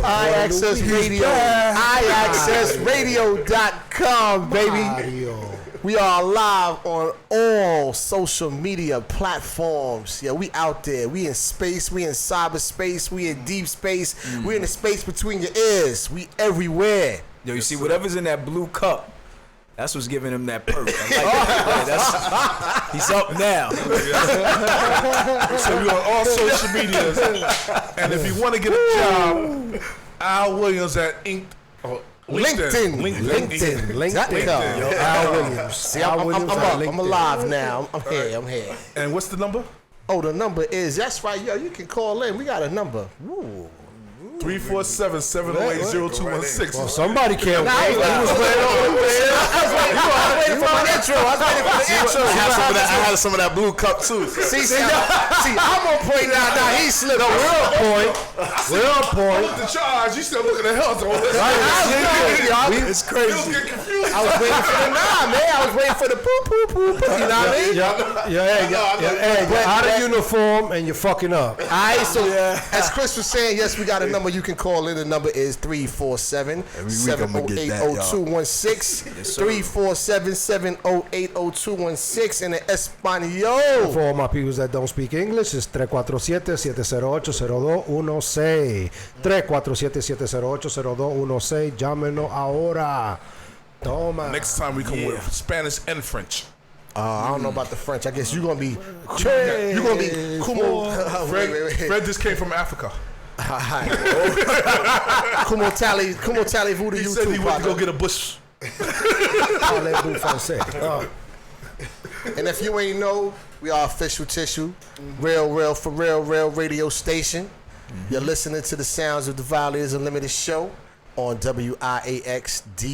S2: iAccess Radio. iAccessRadio.com, baby. We are live on all social media platforms. Yeah, we out there. We in space. We in cyberspace. We in deep space. We in the space between your ears. We everywhere.
S6: Yo, you see, whatever's in that blue cup, that's what's giving him that perk. I like that. He's up now.
S3: So we on all social medias. And if you want to get a job, Al Williams at
S2: LinkedIn. Al Williams. See, I'm alive now. I'm here.
S3: And what's the number?
S2: Oh, the number is, that's right, yo, you can call in. We got a number. Ooh.
S3: 347-708-0216.
S1: Well, somebody can't
S2: Nah,
S1: wait.
S2: I was waiting for my intro. I
S20: had some of that blue cup too.
S2: See, I'm on point now. Now he's slipping.
S1: No, we're on point. We're on point.
S3: With the charge, you still looking at health.
S6: It's crazy.
S2: I was waiting for the man. I was waiting for the poo. You know what I mean?
S1: You're out of uniform and you're fucking up.
S2: All right, so as Chris was saying, yes, we got a number you can call in. The number is 347-708-0216. 347-708-0216 in the Espanol.
S1: For all my people that don't speak English, it's 347-708-0216. 347-708-0216. Llámenos ahora. Toma.
S3: Next time we come with Spanish and French.
S2: I don't know about the French. I guess you're gonna be Kumo.
S3: Fred just came from Africa.
S2: Kumo Tally Voodoo.
S3: He said he went to go get a bush.
S2: And if you ain't know, we are Official Tissue, real for real radio station. You're listening to the sounds of the Violators Unlimited show on WIAXDB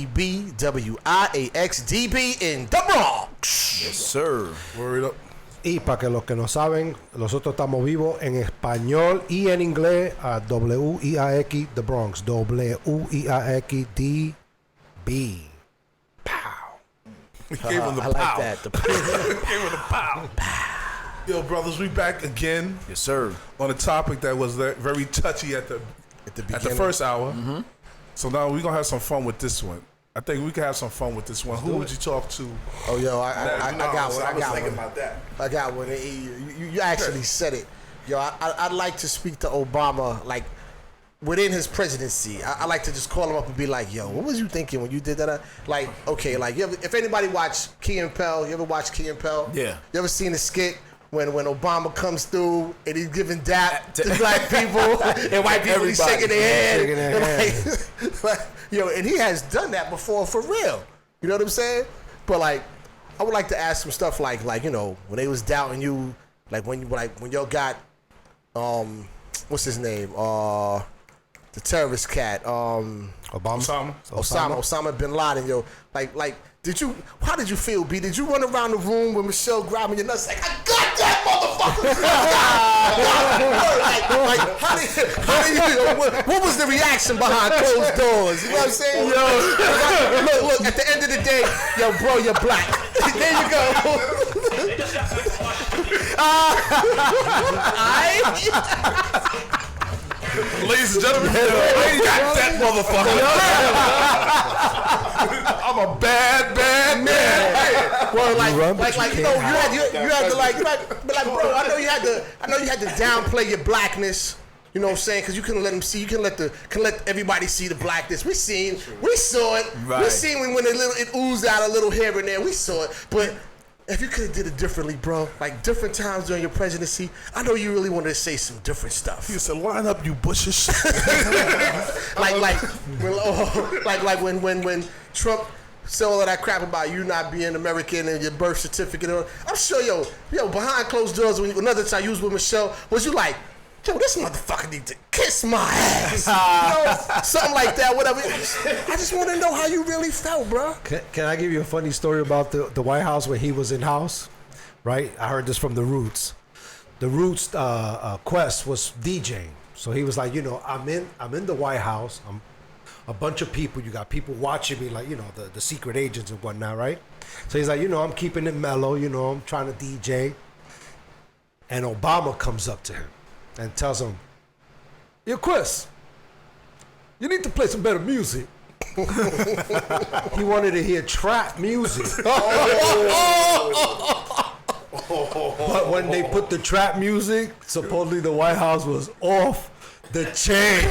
S2: in the Bronx.
S6: Yes, sir.
S3: Word up.
S1: Y para que los que no saben, nosotros estamos vivos en español y en inglés a WIAX The Bronx. WIAX DB.
S3: We gave him the
S2: I
S3: pow.
S2: like that. The
S3: Gave him the pow. Yo, brothers, we back again.
S6: Yes, sir.
S3: On a topic that was very touchy at the first hour.
S6: Mm-hmm.
S3: So now we're gonna have some fun with this one. I think we can have some fun with this one. Who would you talk to?
S2: Oh, yo, I got one.
S20: I was thinking about that.
S2: I got one. You actually said it. Yo, I'd like to speak to Obama, like, within his presidency. I like to just call him up and be like, yo, what was you thinking when you did that? Like, okay, like, if anybody watched Key and Peele, you ever watch Key and Peele?
S6: Yeah.
S2: You ever seen the skit when Obama comes through and he's giving dap to black people and white people, he's shaking their head. Like, yo, and he has done that before for real. You know what I'm saying? But like, I would like to ask some stuff like you know, when they was doubting you, like when y'all got what's his name? The terrorist cat, Osama bin Laden, yo. Like, how did you feel, B? Did you run around the room with Michelle grabbing your nuts like, I got that motherfucker? What was the reaction behind closed doors? You know what I'm saying? Yo, look, at the end of the day, yo, bro, you're black. There you go.
S3: Ladies and gentlemen, got that motherfucker. I'm a bad man.
S2: Well, like you know, you had to like, bro. I know you had to downplay your blackness You know what I'm saying? Because you couldn't let them see. You can let everybody see the blackness. We saw it.
S6: Right.
S2: We seen when it oozed out a little here and there. We saw it. But if you could have did it differently, bro, like different times during your presidency, I know you really wanted to say some different stuff.
S3: He said, "Line up, you bushes."
S2: like when Trump said all of that crap about you not being American and your birth certificate. I'm sure, yo, behind closed doors, when another time you was with Michelle, was you like, yo, this motherfucker need to kiss my ass, something like that, whatever. I just want to know how you really felt, bro.
S1: Can I give you a funny story about the White House when he was in house? Right, I heard this from the Roots. The Roots Quest was DJing, so he was like, I'm in the White House. I'm a bunch of people. You got people watching me, like the secret agents and whatnot, right? So he's like, I'm keeping it mellow. I'm trying to DJ, and Obama comes up to him and tells him, "Yo, Chris, you need to play some better music." He wanted to hear trap music. But when they put the trap music, supposedly the White House was off the chain.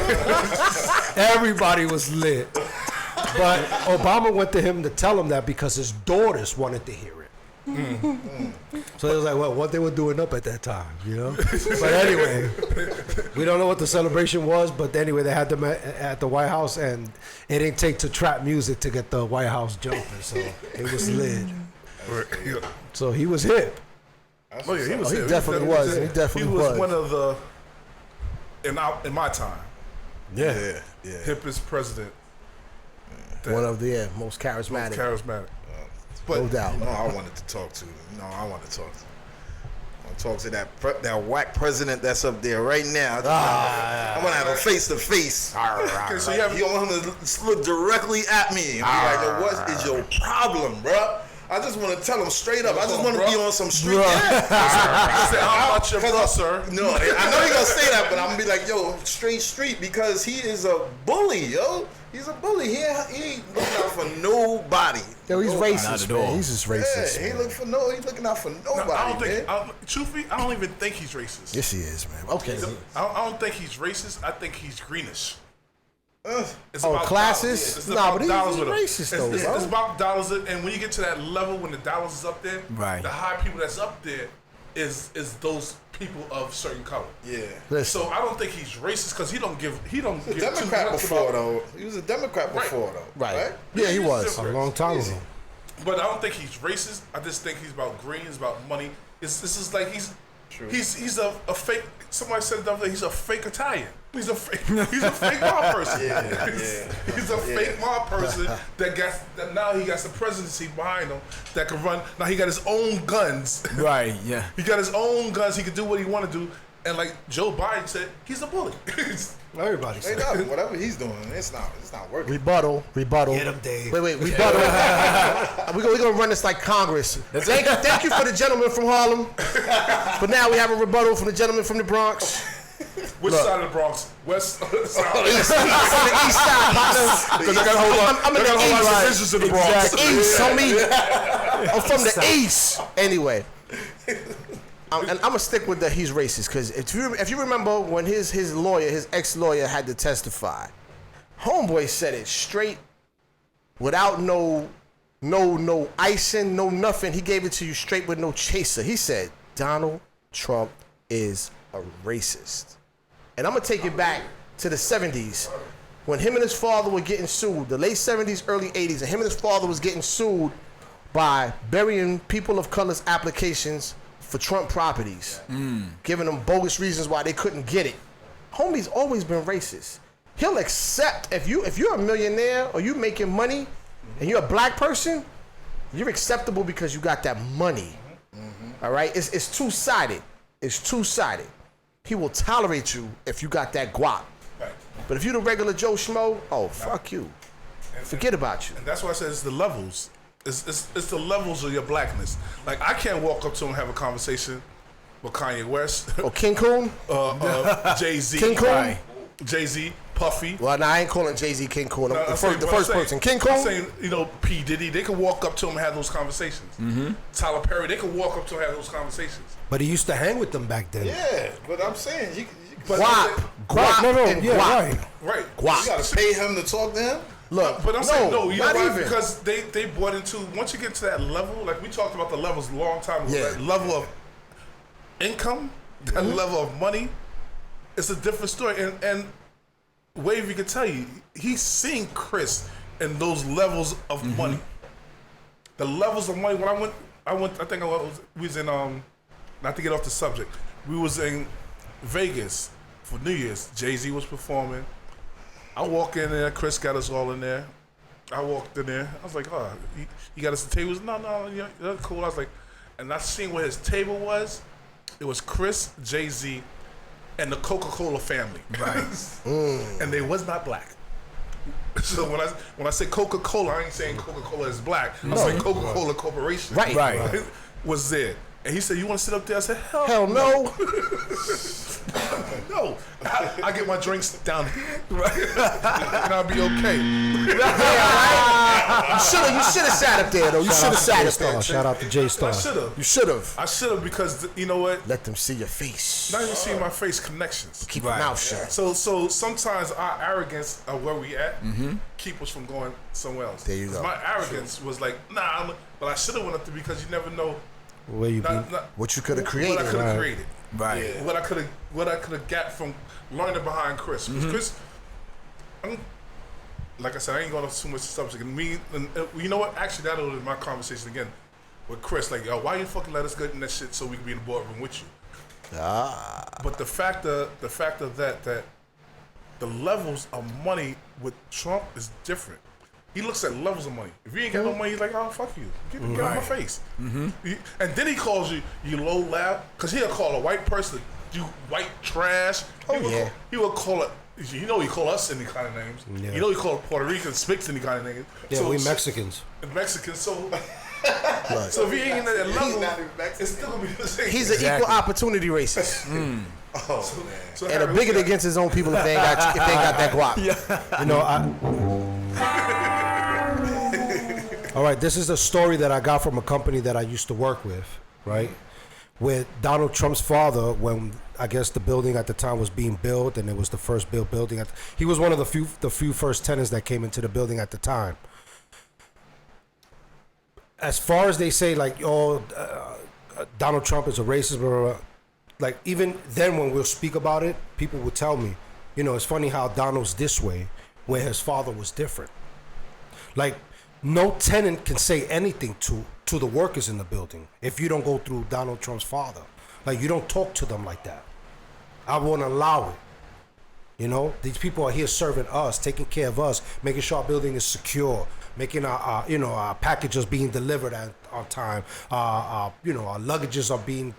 S1: Everybody was lit. But Obama went to him to tell him that because his daughters wanted to hear it. So it was like, well, what they were doing up at that time, But anyway, we don't know what the celebration was, but anyway, they had them at the White House, and it didn't take to trap music to get the White House jumping, so it was lit. So he was hip.
S3: Oh yeah, he was.
S2: He
S3: hip.
S2: definitely was. He definitely was.
S3: He was one of the in my time.
S2: Yeah.
S3: Hippest president.
S2: One of the most charismatic.
S3: But
S2: no doubt.
S4: I wanted to talk to. I want to talk to that whack president that's up there right now. I want to have a face to face.
S3: Okay, so you
S4: want him to look directly at me and be like, "Yo, what is your problem, bro?" I just want to tell him straight up. I just want to be on some street.
S3: How about your bro, sir?
S4: No, I know he gonna say that, but I'm gonna be like, "Yo, straight street," because he is a bully, yo. He's a bully. He ain't looking out for nobody.
S2: Yo, he's racist, man. He's just racist.
S4: Yeah, he's looking out for nobody.
S3: Truthfully, I don't even think he's racist.
S2: Yes, he is, man. Okay.
S3: I don't think he's racist. I think he's greenish. It's
S2: about
S3: classes?
S2: Dollars.
S3: It's
S2: Nah,
S3: about
S2: but
S3: dollars
S2: he's
S3: with him.
S2: racist, though, bro.
S3: It's about dollars, and when you get to that level, when the dollars is up there,
S6: right.
S3: The high people that's up there is those people of certain color.
S4: Yeah.
S2: Listen.
S3: So I don't think he's racist because he don't give.
S4: He was a Democrat before, though. He was a Democrat before, though.
S2: Right. Yeah, he was
S1: a long time ago.
S3: But I don't think he's racist. I just think he's about green. He's about money. This is like he's a fake. Somebody said the other day he's a fake Italian. He's a fake mob person. He's a fake mob person that now he got the presidency behind him that can run. Now he got his own guns.
S6: Right. Yeah.
S3: He got his own guns. He can do what he want to do. And like Joe Biden said, he's a bully.
S1: Everybody
S4: said whatever he's doing, it's not working.
S2: Rebuttal.
S1: Get him, Dave.
S2: Wait, rebuttal. We're going to run this like Congress. Thank you for the gentleman from Harlem. But now we have a rebuttal from the gentleman from the Bronx.
S3: Which side of the Bronx? West side?
S2: East side.
S3: Because I got a whole lot of divisions in the Bronx.
S2: East, homie. I'm from the East. Anyway. And I'm gonna stick with that he's racist because if you remember when his ex-lawyer had to testify, homeboy said it straight, without no icing, no nothing. He gave it to you straight with no chaser. He said Donald Trump is a racist, and I'm gonna take it back to the 70s when him and his father were getting sued, the late 70s, early 80s, and him and his father was getting sued by burying people of color's applications for Trump properties, giving them bogus reasons why they couldn't get it. Homie's always been racist. He'll accept if you're a millionaire or you making money and you're a black person, you're acceptable because you got that money. All right, it's two-sided. It's two-sided. He will tolerate you if you got that guap.
S3: Right.
S2: But if you're the regular Joe Schmo, fuck you. Forget about you.
S3: And that's why I said it's the levels. It's the levels of your blackness. Like I can't walk up to him and have a conversation with Kanye West
S2: or King Coon,
S3: Jay-Z,
S2: King Coon,
S3: Jay-Z, Puffy.
S2: Well, I ain't calling Jay-Z King Coon. The first person, King Coon.
S3: I'm saying, P Diddy. They could walk up to him and have those conversations. Tyler Perry. They could walk up to him and have those conversations.
S1: But he used to hang with them back then.
S4: Yeah, but I'm saying you
S2: Guap,
S1: no,
S2: and
S1: yeah,
S2: guap.
S1: right.
S3: Right.
S2: Guap.
S20: You gotta pay him to talk to him?
S2: Look,
S3: But I'm saying no, you know
S2: not
S3: why?
S2: even.
S3: Because they bought into, once you get to that level, like we talked about the levels a long time ago,
S2: Yeah.
S3: that level of income, that level of money, it's a different story. And Wavy can tell you, he's seen Chris in those levels of money. The levels of money. When I think we was in not to get off the subject, we was in Vegas for New Year's. Jay-Z was performing. I walk in there, Chris got us all in there. I walked in there, I was like, oh, you got us the tables? No, you're cool. I was like, and I seen where his table was. It was Chris, Jay-Z, and the Coca-Cola family. Right. And they was not black. So when I say Coca-Cola, I ain't saying Coca-Cola is black. I'm saying Coca-Cola Corporation.
S2: Right.
S3: Was there. And he said, you want to sit up there? I said,
S2: Hell no.
S3: No. I get my drinks down here, and I'll be okay.
S2: You should have sat up there, though. You should have sat up there.
S1: Shout out to J Star.
S3: I should have.
S2: You should have.
S3: I should have, because you know what?
S2: Let them see your face.
S3: Not even seeing my face, connections.
S2: Keep your mouth shut.
S3: So sometimes our arrogance of where we at keep us from going somewhere else.
S2: There you
S3: 'Cause
S2: go.
S3: My arrogance was like, nah, but I should have went up there, because you never know
S1: Where you be?
S2: What you could have created.
S3: What I could have
S1: Right.
S3: created.
S6: Right.
S3: Yeah. What I could have got from learning behind Chris. 'Cause Chris, like I said, I ain't going to too much subject. And you know what? Actually, that was my conversation again with Chris. Like, yo, why you fucking let us get in that shit so we can be in the boardroom with you? But the fact of that the levels of money with Trump is different. He looks at levels of money. If you ain't got no money, he's like, oh, fuck you. Get out of my face. And then he calls you low lab, because he'll call a white person, you white trash. He will call it, you know he call us any kind of names.
S1: Yeah.
S3: You know he call Puerto Ricans, Spicks any kind of names.
S1: Yeah, we Mexicans.
S3: Mexicans, so if he ain't in that level, it's still going to be the same.
S2: He's an equal opportunity racist.
S3: So
S2: And a bigot against his own people if they ain't got that guap.
S1: You know, all right, this is a story that I got from a company that I used to work with, right? With Donald Trump's father, when I guess the building at the time was being built, and it was the first built building. He was one of the few first tenants that came into the building at the time. As far as they say, like, Donald Trump is a racist, blah, blah, blah. Like, even then when we'll speak about it, people will tell me, you know, it's funny how Donald's this way, where his father was different. Like, no tenant can say anything to the workers in the building if you don't go through Donald Trump's father. Like, you don't talk to them like that. I won't allow it. You know, these people are here serving us, taking care of us, making sure our building is secure, making our packages being delivered on time. Our luggages are being.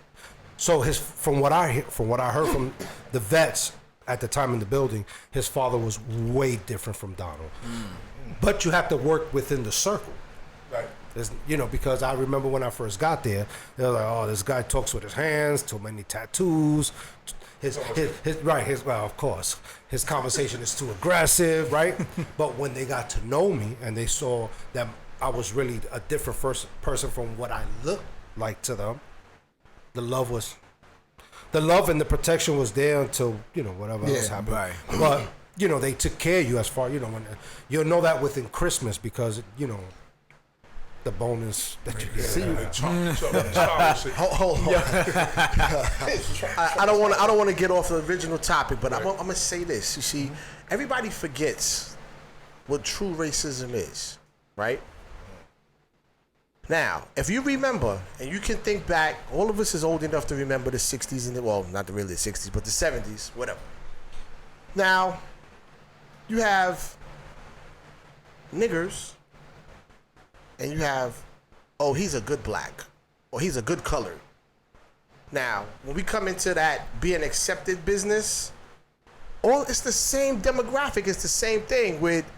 S1: So from what I heard from the vets at the time in the building, his father was way different from Donald. But you have to work within the circle.
S3: Right.
S1: Because I remember when I first got there, they were like, oh, this guy talks with his hands, too many tattoos. Well, of course, his conversation is too aggressive, right? But when they got to know me and they saw that I was really a different person from what I looked like to them, the love and the protection was there until, whatever else happened. Right. But, they took care of you as far, when you'll know that within Christmas because, the bonus that you get.
S2: Hold on. I don't want to get off the original topic, but I'm gonna say this. You see, everybody forgets what true racism is, right? Now, if you remember, and you can think back, all of us is old enough to remember the 60s and not really the 60s, but the 70s, whatever. Now, you have niggers. And you have, he's a good black, or he's a good colored. Now, when we come into that being accepted business, it's the same demographic. It's the same thing with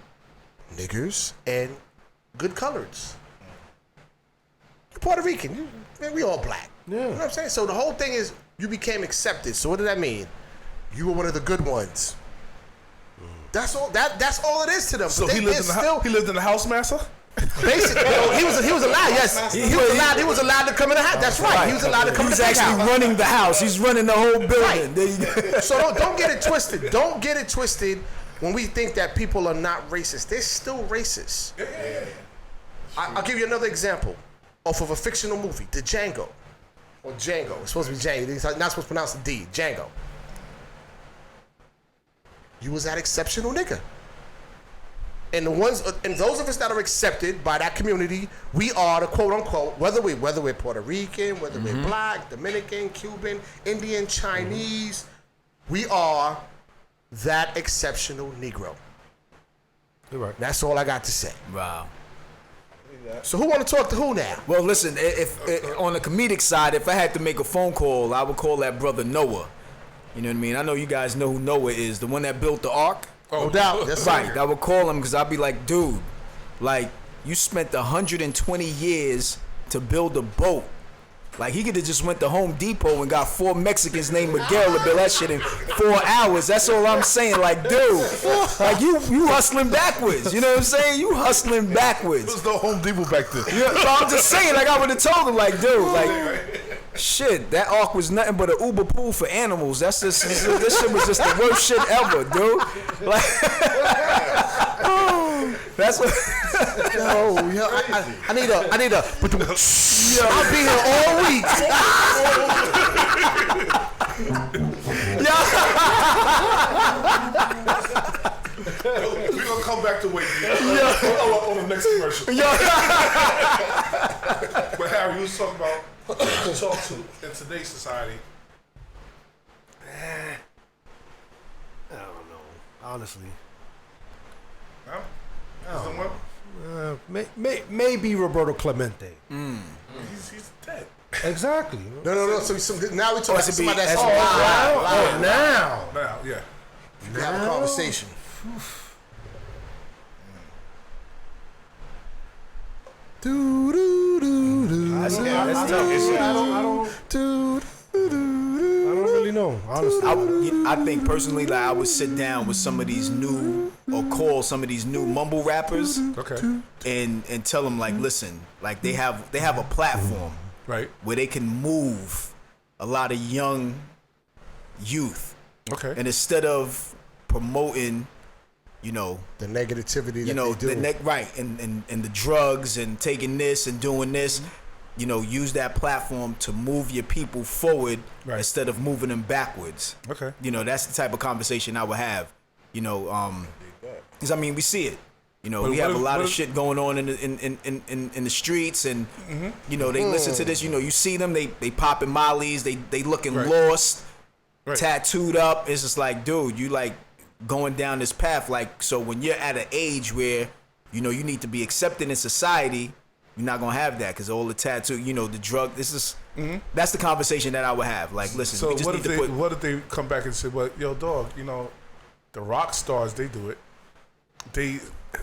S2: niggers and good coloreds. You're Puerto Rican, we all black. Yeah. You know what I'm saying? So the whole thing is you became accepted. So what did that mean? You were one of the good ones. That's all. That's all it is to them.
S3: So
S2: but
S3: he lived in the house master.
S2: Basically, he was allowed. Yes, he was allowed. He was allowed to come in the house. That's right. He was allowed to come in the house.
S6: He's actually running the house. He's running the whole building.
S2: Right.
S6: There you go.
S2: So don't get it twisted. Don't get it twisted when we think that people are not racist. They're still racist. I'll give you another example off of a fictional movie, The Django. Or Django. It's supposed to be Django. It's not supposed to pronounce the D. Django. You was that exceptional nigga. And those of us that are accepted by that community, we are the quote unquote, whether we're Puerto Rican, whether we're black, Dominican, Cuban, Indian, Chinese, we are that exceptional Negro.
S1: You're right.
S2: That's all I got to say.
S6: Wow.
S2: So who want to talk to who now?
S6: Well, listen, if on the comedic side, if I had to make a phone call, I would call that brother Noah. You know what I mean? I know you guys know who Noah is, the one that built the ark.
S2: No doubt. That's
S6: right. I would call him because I'd be like, dude, like, you spent 120 years to build a boat. Like, he could have just went to Home Depot and got 4 Mexicans named Miguel to build that shit in 4 hours. That's all I'm saying. Like, dude, like, you hustling backwards. You know what I'm saying? You hustling backwards.
S3: There was no Home Depot back then.
S6: Yeah, so I'm just saying, like, I would have told him, like, dude, like, shit, that ark was nothing but an Uber pool for animals. This shit was just the worst shit ever, dude. Like, that's what.
S2: Yo, I need a. I'll be here all week.
S3: We're gonna come back to wait on the next commercial. But Harry, you was talking about talk to in today's society.
S1: I don't know. Honestly.
S3: Huh?
S1: Maybe Roberto Clemente.
S3: He's dead.
S2: Exactly. No. So now we talking about somebody that's
S1: alive.
S3: Now, yeah.
S2: We have a conversation.
S1: That's tough. I don't really know, honestly.
S6: I think personally, like, I would sit down with some of these new, or call some of these new mumble rappers, and tell them, like, listen, like, they have a platform,
S3: right,
S6: where they can move a lot of young youth, and instead of promoting, you know,
S2: the negativity,
S6: you know, the and the drugs and taking this and doing this. You know, use that platform to move your people forward instead of moving them backwards.
S3: Okay.
S6: You know, that's the type of conversation I would have. You know, because I mean, we see it. You know, we have a lot of shit going on in the streets, and you know, they listen to this. You know, you see them, they popping mollies, they looking lost, tattooed up. It's just like, dude, you like going down this path. Like, so when you're at an age where you know you need to be accepted in society. You're not gonna have that because all the tattoo, you know, the drug. This is that's the conversation that I would have. Like, listen,
S3: so
S6: we just need to put.
S3: What if they come back and say, "Well, yo, dog, you know, the rock stars they do it. They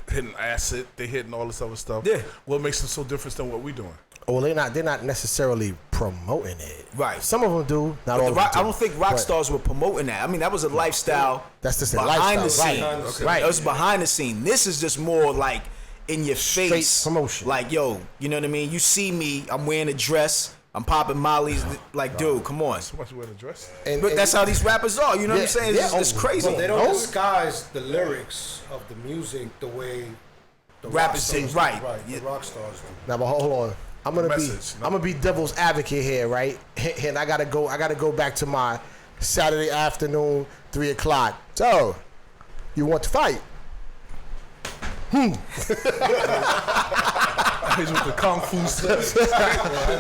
S3: hitting acid, they hitting all this other stuff.
S6: Yeah.
S3: What makes them so different than what we doing?
S2: Well, they're not necessarily promoting it.
S6: Right.
S2: Some of them do. Not
S6: But
S2: all of them do.
S6: I don't think rock stars were promoting that. I mean, that was a lifestyle.
S2: That's just a
S6: behind
S2: lifestyle.
S6: the scene.
S2: Right.
S6: That was behind the scene. This is just more like in your face.
S2: Straight promotion.
S6: Like, yo, you know what I mean? You see me, I'm wearing a dress, I'm popping mollies. Like, dude, come on.
S3: So much wearing a dress.
S6: But that's how these rappers are. You know what I'm saying? It's crazy.
S1: But they don't disguise the lyrics of the music the way the
S6: rappers say. Right.
S1: The rock stars do.
S2: Now, but hold on. I'm gonna be devil's advocate here, right? And I gotta go back to my Saturday afternoon, 3 o'clock. So, you want to fight?
S3: He's with the kung fu stuff.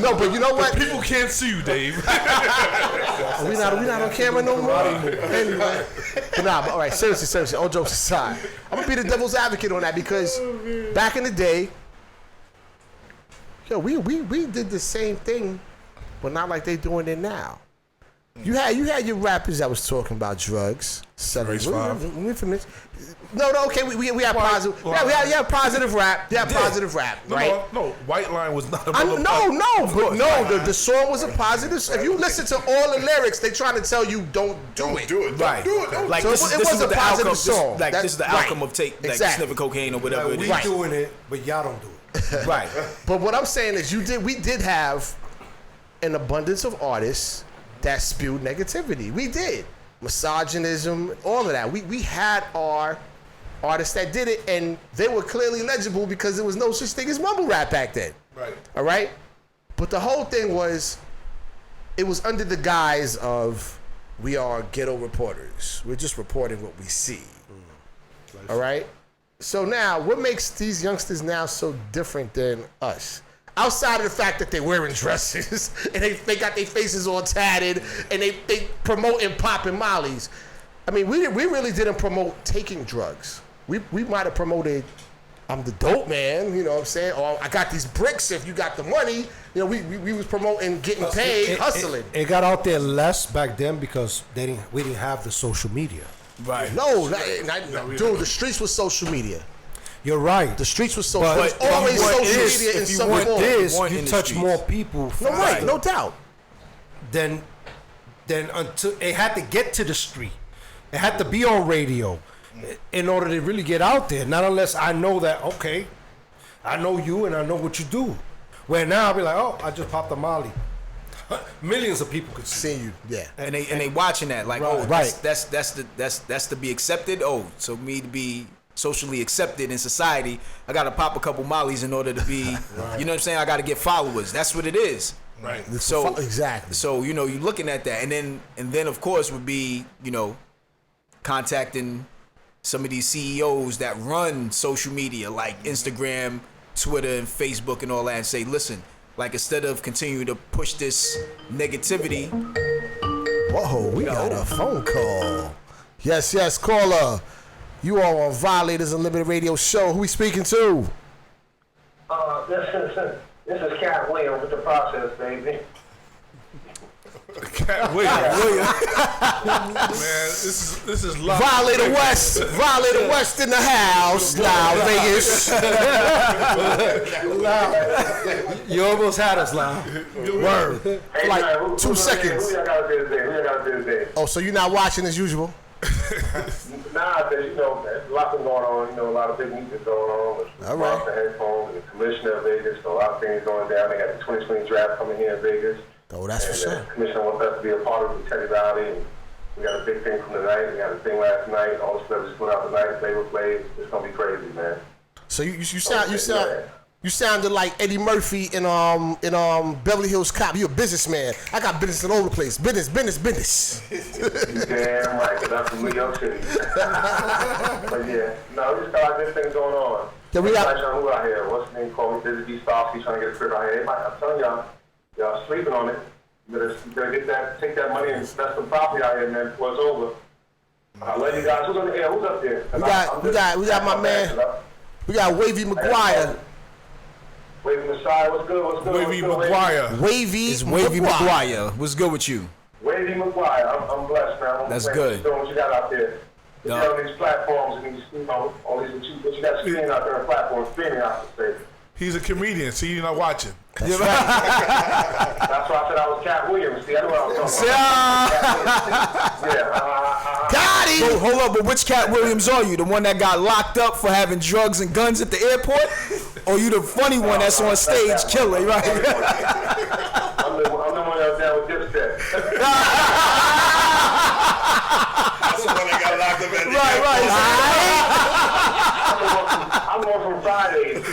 S2: No, but you know what?
S3: People can't see you, Dave.
S2: we not on camera no more. Anyway, but all right. Seriously. All jokes aside, I'm gonna be the devil's advocate on that because back in the day, yo, we did the same thing, but not like they doing it now. You had your rappers that was talking about drugs. No, okay, we have positive. Yeah, we have positive rap. Yeah, positive rap, right?
S3: No, White Line was not.
S2: The song was a positive. If you listen to all the lyrics, they trying to tell you don't do it.
S6: Right. Like,
S2: so
S6: this
S2: was
S6: is
S2: a
S6: the
S2: positive
S6: outcome.
S2: song.
S6: This is the outcome of
S2: exactly.
S6: sniffing cocaine or whatever it is.
S1: We doing it, but y'all don't do it.
S2: Right. But what I'm saying is we did have an abundance of artists that spewed negativity. We did. Misogynism, all of that. We had our artists that did it, and they were clearly legible because there was no such thing as mumble rap back then.
S3: Right.
S2: All right? But the whole thing was, it was under the guise of, we are ghetto reporters. We're just reporting what we see. All right? So now, what makes these youngsters now so different than us? Outside of the fact that they're wearing dresses and they got their faces all tatted and they promoting popping mollies. I mean, we really didn't promote taking drugs. We might have promoted, I'm the dope man, you know what I'm saying? Or I got these bricks if you got the money. You know, we was promoting getting paid, hustling.
S1: It got out there less back then because we didn't have the social media.
S2: Right. No, dude, the streets was social media.
S1: You're right.
S2: The streets was social media. It was always social media in some form.
S1: You touch more people.
S2: No, right, no doubt.
S1: Then until it had to get to the street. It had to be on radio in order to really get out there. Not unless I know that, okay, I know you and I know what you do. Where now I'll be like, oh, I just popped a molly. Millions of people could see
S2: you. Yeah.
S6: And they watching that like, oh, that's to be accepted. Oh, so me to be socially accepted in society, I gotta pop a couple mollies in order to be, you know what I'm saying? I gotta get followers. That's what it is.
S3: Right.
S6: So
S2: exactly.
S6: So you're looking at that, and then of course would be contacting some of these CEOs that run social media like Instagram, Twitter, and Facebook and all that, and say, listen, like instead of continuing to push this negativity.
S2: Whoa, we got a phone call. Yes, caller. You are on Violators Unlimited Radio Show. Who we speaking to?
S21: This is Cat Williams with the process, baby.
S3: Cat Williams. Man, this is live.
S2: Violator West in the house. Now, Vegas.
S1: You almost had us, Lau.
S2: Word.
S21: Hey,
S2: Like
S21: man,
S2: 2 seconds.
S21: Who y'all got to do today?
S2: Oh, so you're not watching as usual?
S21: Nah, there's a lot going on. A lot of big music going on with
S2: All right.
S21: the headphones and the commissioner of Vegas. So a lot of things going down. They got the 2020 draft coming here in Vegas.
S2: Oh, that's for sure.
S21: The commissioner wants us to be a part of the Teddy Valley. And we got a big thing from tonight. We had a thing last night. All the celebrities went out tonight. Flavor Flav. It's gonna be crazy, man.
S2: So you sounded like Eddie Murphy in Beverly Hills Cop. You a businessman. I got business all over the place. Business.
S21: You damn right, because I'm from New York City. But yeah, no, we just got this thing going on.
S2: Yeah, we got.
S21: Everybody trying to move out here. What's his name called me? Busy B Stocks. He's trying to get a crib out here. Everybody, I'm telling y'all sleeping on it. You better take that money and invest some property out here, man, before it's over. I love you guys. Who's on the air? Who's up there?
S2: We got my man. We got Wavy McGuire.
S21: Wavy Messiah, what's good?
S3: Wavy McGuire.
S2: Wavy
S6: McGuire. What's good with you?
S21: Wavy McGuire. I'm blessed, man.
S6: That's good.
S21: Doing what you got out there. You on these platforms and all these what you got screening out there on platforms, streaming out there.
S3: He's a comedian, so you're not watching.
S21: That's right. That's why I said I was Cat Williams. See, I know what I was talking about.
S2: Got him!
S6: So, hold up, but which Cat Williams are you? The one that got locked up for having drugs and guns at the airport? Or you the funny one that's on stage killing, right?
S21: I'm the one that was down with Dipset.
S20: That's the one that got locked up at the
S21: I'm going from Fridays.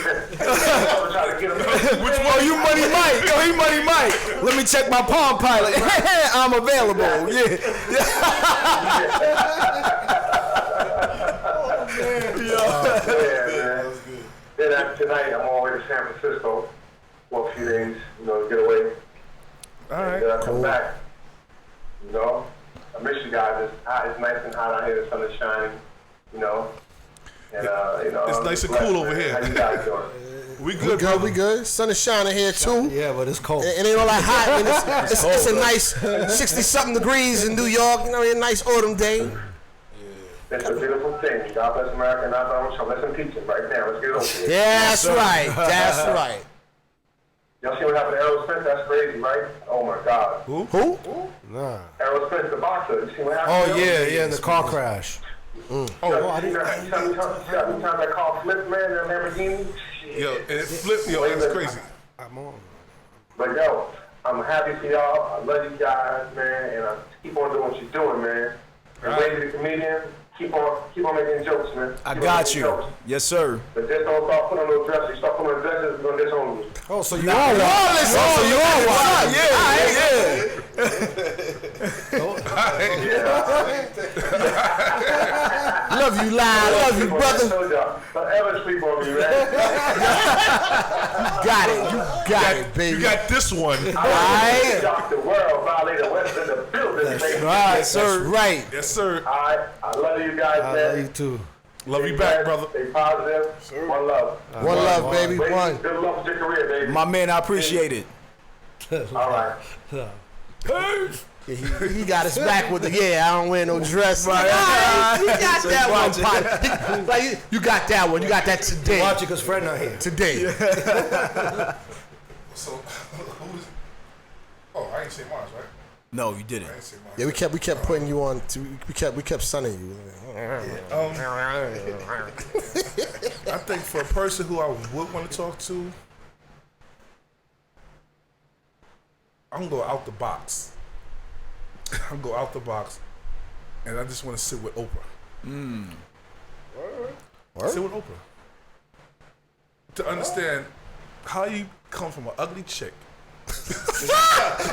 S6: Which one? You Money Mike. Yo, he Money Mike. Let me check my Palm Pilot. I'm available. Yeah.
S21: Man. Then tonight I'm on my way to San Francisco for a few days, to get away.
S3: All right.
S21: And come back. I miss you guys. It's nice and hot out here. The sun is shining. And
S3: it's nice and cool over here.
S21: How you guys doing?
S3: We good.
S2: We good. Sun is shining here too.
S1: Yeah, but it's cold.
S2: It ain't all that hot. I mean, it's a nice 60-something degrees in New York. A nice autumn day.
S21: It's a beautiful thing. God bless America and not Donald Trump. Let's teach it right now. Let's get it over here.
S2: That's right. That's right.
S21: Y'all see what happened to Errol Spence? That's crazy, right? Oh my God.
S2: Who?
S1: Nah.
S21: Errol Spence, the boxer. You see what happened?
S1: Oh yeah, in the car crash.
S21: I didn't. How many times that car flipped, man? That Lamborghini. Shit.
S3: Yo, and it flipped. Yo, it's crazy.
S1: I'm on.
S21: But yo, I'm happy for y'all. I love you guys, man, and keep on doing what you're doing, man. And Wade the comedian, keep on making jokes, man.
S6: I
S21: Keep on
S6: got
S21: making
S6: you.
S21: jokes.
S6: Yes, sir.
S21: But just don't start putting on no dresses. You start putting on dresses, you're gonna disown me.
S1: Oh, so you
S6: Nah,
S1: are one.
S6: oh, so you are one.
S2: Love you, Lyle. Love you, brother.
S21: Don't ever sleep on me, man.
S2: Got it. You got it, baby.
S3: You got this one.
S2: Alright.
S21: The world, Violator West in the building, baby.
S2: Right, sir. Right.
S3: Yes, sir.
S21: Alright, I love you guys, man.
S1: I love you too.
S3: Love you back, brother.
S21: Stay positive. One love.
S2: One love, baby.
S21: Wade,
S2: One.
S21: Good luck with your career, baby.
S6: My man, I appreciate it.
S21: All right.
S2: He got us back with the I don't wear no dress. Right. You got
S6: So
S2: that one,
S6: watch it.
S2: pot. Like, you got that one. You got that today.
S1: Watch it, cause Fred not here.
S2: Today.
S3: So, who's? Oh, I ain't say Mars, right?
S6: No, you didn't.
S3: I ain't say Mars.
S2: Yeah, we kept putting you on. We kept sunning you.
S3: I think for a person who I would want to talk to, I'm gonna go out the box. I'm gonna go out the box, and I just want to sit with Oprah. Sit with Oprah to understand how you come from an ugly chick.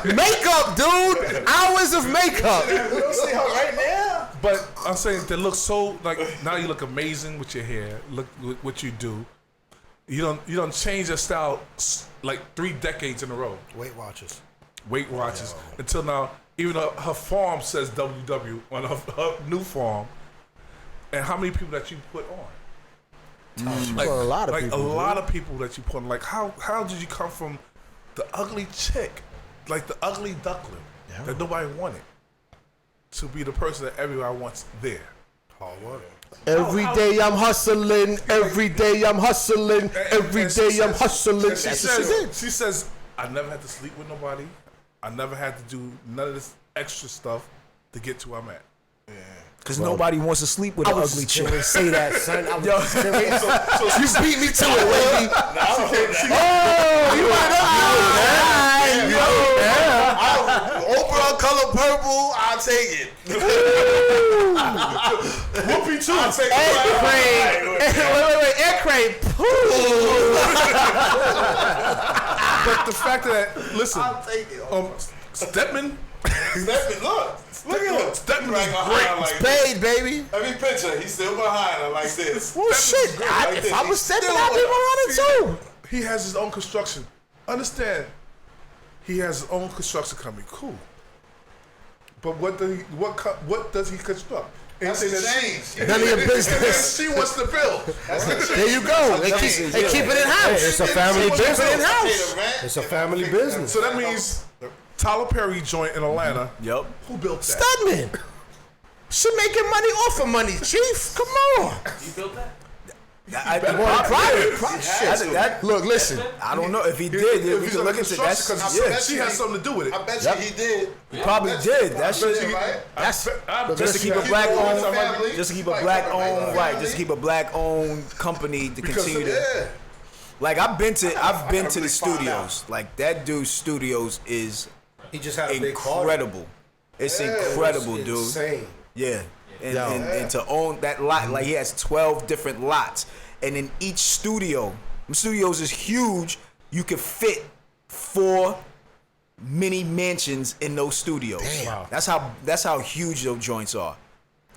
S2: Makeup, dude. Hours of makeup.
S20: You see her right now?
S3: But I'm saying that looks so like now you look amazing with your hair. Look what you do. You don't change your style like 3 decades in a row.
S1: Weight Watchers.
S3: Weight Watchers until now. Even her farm says WW on her new farm. And how many people that you put on? Like
S2: a lot of
S3: like
S2: people.
S3: a lot of people that you put on. Like how did you come from the ugly chick, like the ugly duckling that nobody wanted, to be the person that everybody wants there?
S1: Hard work.
S2: Every day I'm hustling. Every day I'm hustling. Every day I'm hustling.
S3: And she says, I never had to sleep with nobody. I never had to do none of this extra stuff to get to where I'm at.
S6: Because nobody wants to sleep with an ugly chick.
S2: Say that, son. I was
S6: Yo.
S2: so you beat me to it, baby. You
S20: Oprah color purple, I'll take it.
S3: Whoopie too.
S20: I'll take
S2: Wait. Air crane.
S3: But the fact that listen, Stedman,
S20: Look at him.
S3: Stedman
S20: Like
S3: is
S20: behind
S3: great.
S20: like
S2: Spade, baby.
S20: Every picture, he's still behind her like this.
S2: Well, shit. If I was stepping, I'd be running too.
S3: He has his own construction. Understand? He has his own construction company. Cool. But what does he construct?
S20: That's
S3: Anything
S20: the
S3: that
S20: change.
S2: None of your business.
S3: she wants to build.
S2: There you go. They keep it in house.
S1: It's a family business.
S20: It's
S1: It's a family business.
S3: So that means Tyler Perry joint in Atlanta.
S6: Yep.
S3: Who built that?
S2: Studman. She making money off of money, Chief. Come on.
S16: You built that?
S2: Private. Look, listen.
S6: I don't know if he did. Yeah, we can look into that.
S3: Because she has something to do with it.
S20: I bet you he did.
S6: He probably did. That shit.
S2: That's
S6: Just to keep a black owned, just to keep a black owned, right? Just to keep a black owned company to continue to. Like I've been to the studios. Like that dude's studios is
S1: He just had a big party.
S6: incredible. It's incredible,
S1: It's
S6: dude.
S1: insane.
S6: Yeah. And to own that lot, like he has 12 different lots. And in each studio, the studios is huge. You could fit 4 mini mansions in those studios.
S1: Wow.
S6: That's how huge those joints are.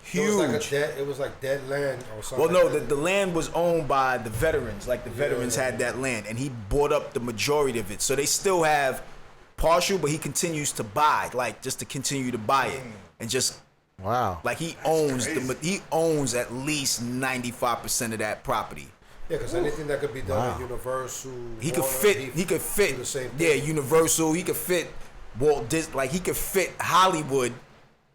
S6: Huge.
S1: It was like dead land or something.
S6: Well, no, the land was owned by the veterans. Like the veterans had that land, and he bought up the majority of it. So they still have partial, but he continues to buy, like just to continue to buy it, and just like he owns at least 95% of that property.
S1: Yeah, because anything that could be done at Universal,
S6: He could fit
S1: the same thing.
S6: Yeah, Universal. He could fit Walt Disney. Like he could fit Hollywood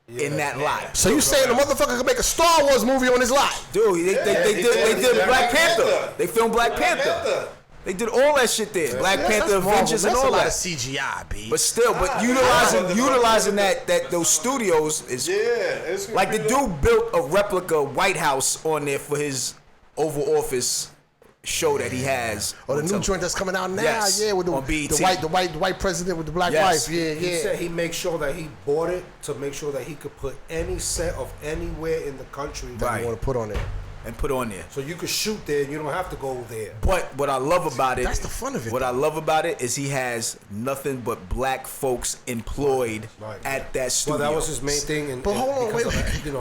S6: in that lot.
S2: So you saying the motherfucker could make a Star Wars movie on his lot?
S6: Dude, they did Black Panther. They filmed Black Panther. They did all that shit there. Black Panther, Avengers, and all that.
S2: That's a lot of CGI, B.
S6: But still, utilizing that those studios is like the dude built a replica White House on there for his Oval Office show that he has.
S2: Or the new joint that's coming out now,
S6: Yes,
S2: yeah, with
S6: on BET.
S2: the white president with the black
S6: Yes.
S2: wife, yeah,
S1: He
S2: yeah.
S1: said he makes sure that he bought it to make sure that he could put any set of anywhere in the country
S2: That you want to put on it.
S6: And put on there.
S1: So you could shoot there and you don't have to go there.
S6: But what I love about it,
S2: That's the fun of it,
S6: What I love about it is he has nothing but black folks employed at that studio.
S1: Well, that was his main thing. And,
S2: But hold on, wait,
S1: because of that, you know,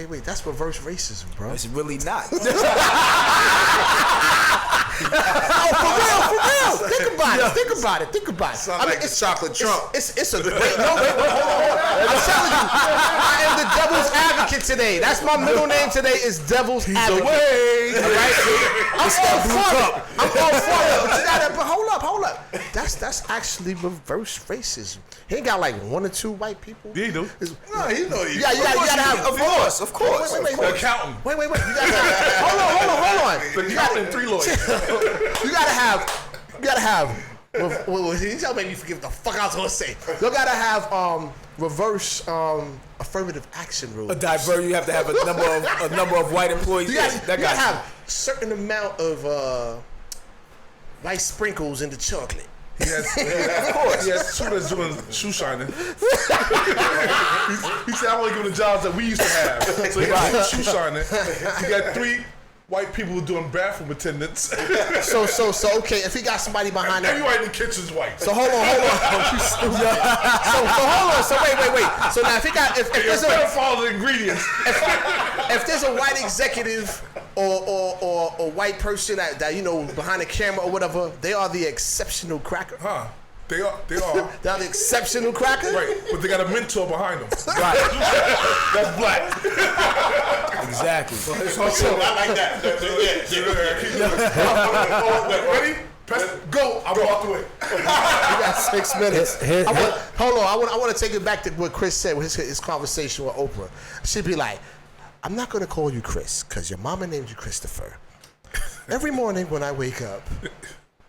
S2: wait. That's reverse racism, bro.
S6: It's really not.
S2: Oh, for real. Think about it.
S20: Sound like
S2: it's
S20: chocolate Trump.
S2: It's a great. No, wait, hold on. I'm telling you, I am the devil's advocate today. That's my middle name today. Is devil's advocate. All right, I'm all for it. But hold up. That's actually reverse racism. He ain't got like one or two white people.
S3: Yeah, he do.
S20: No, you know you.
S2: Yeah, you gotta have.
S6: Of course.
S2: Wait.
S3: The accountant.
S2: Wait. You gotta have, hold on.
S3: The accountant and 3 lawyers.
S2: You gotta have. Y'all made me forget what the fuck I was gonna say. You gotta have reverse affirmative action rules.
S6: You have to have a number of white employees.
S2: You gotta have a certain amount of white sprinkles in the chocolate.
S3: He has two that's doing shoe shining. He said, I'm only giving the jobs that we used to have. So he got 2 shoe shining. He got 3 white people doing bathroom attendants.
S2: So okay, if he got somebody behind that.
S3: Everybody in the kitchen's white.
S2: So hold on. So wait. So now if there's
S3: follow the ingredients.
S2: If there's a white executive or white person that you know behind the camera or whatever, they are the exceptional cracker.
S3: Huh. They are.
S2: They're the exceptional cracker?
S3: Right, but they got a mentor behind them.
S6: Right.
S3: That's black.
S6: Exactly.
S20: I like that.
S3: Ready? Go. I walked away.
S2: You got 6 minutes. Hold on. I want to take it back to what Chris said with his conversation with Oprah. She'd be like, I'm not going to call you Chris because your mama named you Christopher. Every morning when I wake up,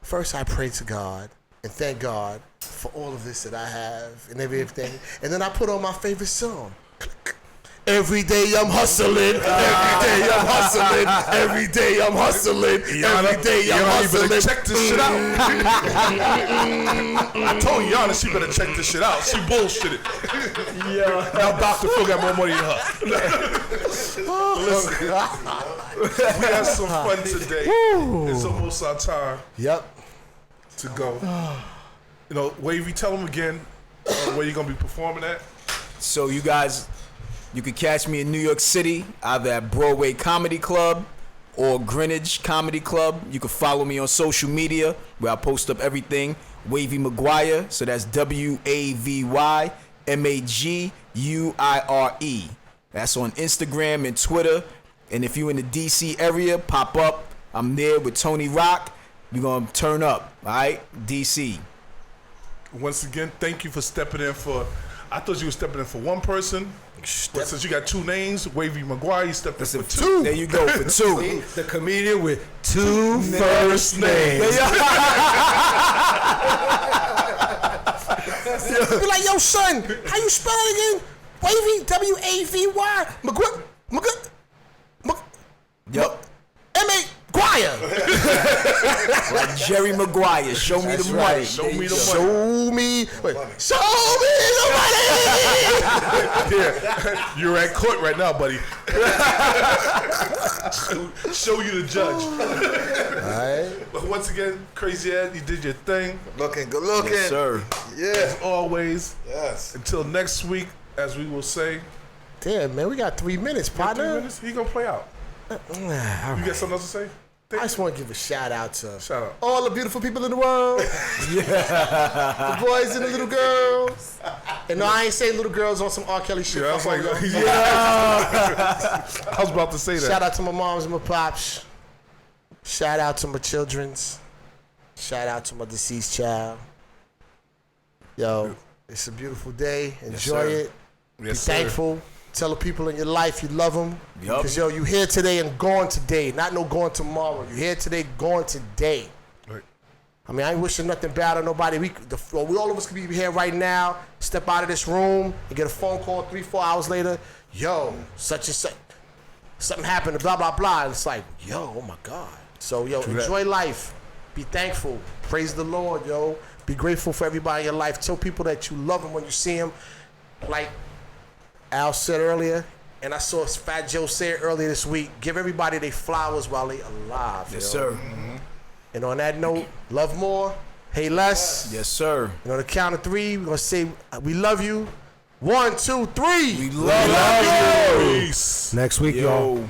S2: first I pray to God and thank God for all of this that I have and everything. And then I put on my favorite song. Every day I'm hustling. Every day I'm hustling. Every day I'm hustling. Every day I'm hustling.
S3: You better check this shit out. I told Yana she better check this shit out. She bullshitted. Yeah. Now Dr. Phil got more money than her. Listen, we had some fun today. It's almost our time.
S2: Yep.
S3: To go. You know, Wavy, tell them again where you're gonna be performing at.
S6: So you guys, you can catch me in New York City, either at Broadway Comedy Club or Greenwich Comedy Club. You can follow me on social media where I post up everything. Wavy Maguire, so that's WavyMaguire. That's on Instagram and Twitter. And if you're in the DC area, pop up. I'm there with Tony Rock. We're gonna turn up, all right? DC.
S3: Once again, thank you for stepping in for. I thought you were stepping in for one person. But since you got 2 names, Wavy Maguire, you stepped in for 2.
S6: There you go, for 2.
S1: The comedian with 2 first names.
S2: Be like, yo, son, how you spell it again? Wavy, W-A-V-Y.
S6: Yep.
S2: Maguire.
S6: Like Jerry Maguire, show me the money.
S3: Show me the
S2: Show me the money.
S3: Yeah, you're at court right now, buddy. Show you the judge.
S2: Alright.
S3: But once again, Crazy Ed, you did your thing.
S20: Good looking.
S6: Yes, sir.
S20: Yeah.
S3: As always.
S20: Yes.
S3: Until next week, as we will say.
S2: Damn, man, we got 3 minutes, partner.
S3: 3 minutes? He gonna play out. You got something else to say?
S2: I just want to give a shout out to
S3: Shout out.
S2: all the beautiful people in the world. The boys and the little girls. And no, I ain't saying little girls on some R. Kelly shit.
S3: Yeah, I was like,
S2: Fuck
S3: I was about to say that.
S2: Shout out to my moms and my pops. Shout out to my children's. Shout out to my deceased child. Yo, it's a beautiful day. Enjoy it.
S3: Yes,
S2: Be
S3: sir.
S2: thankful. Tell the people in your life you love them.
S6: Yup.
S2: Because, yo, you here today and gone today. Not no going tomorrow. You here today, gone today.
S3: Right.
S2: I mean, I ain't wishing nothing bad on nobody. We all of us could be here right now, step out of this room, and get a phone call 3-4 hours later. Yo, such and such. Something happened, blah, blah, blah. And it's like, yo, oh, my God. So, yo, enjoy life. Be thankful. Praise the Lord, yo. Be grateful for everybody in your life. Tell people that you love them when you see them. Like Al said earlier, and I saw Fat Joe say it earlier this week, give everybody their flowers while they alive.
S6: Yes,
S2: yo.
S6: sir.
S2: Mm-hmm. And on that note, love more, hate less.
S6: Yes, sir.
S2: And on the count of 3, we're going to say, we love you. 1, 2, 3.
S6: We love you.
S1: Next week, y'all.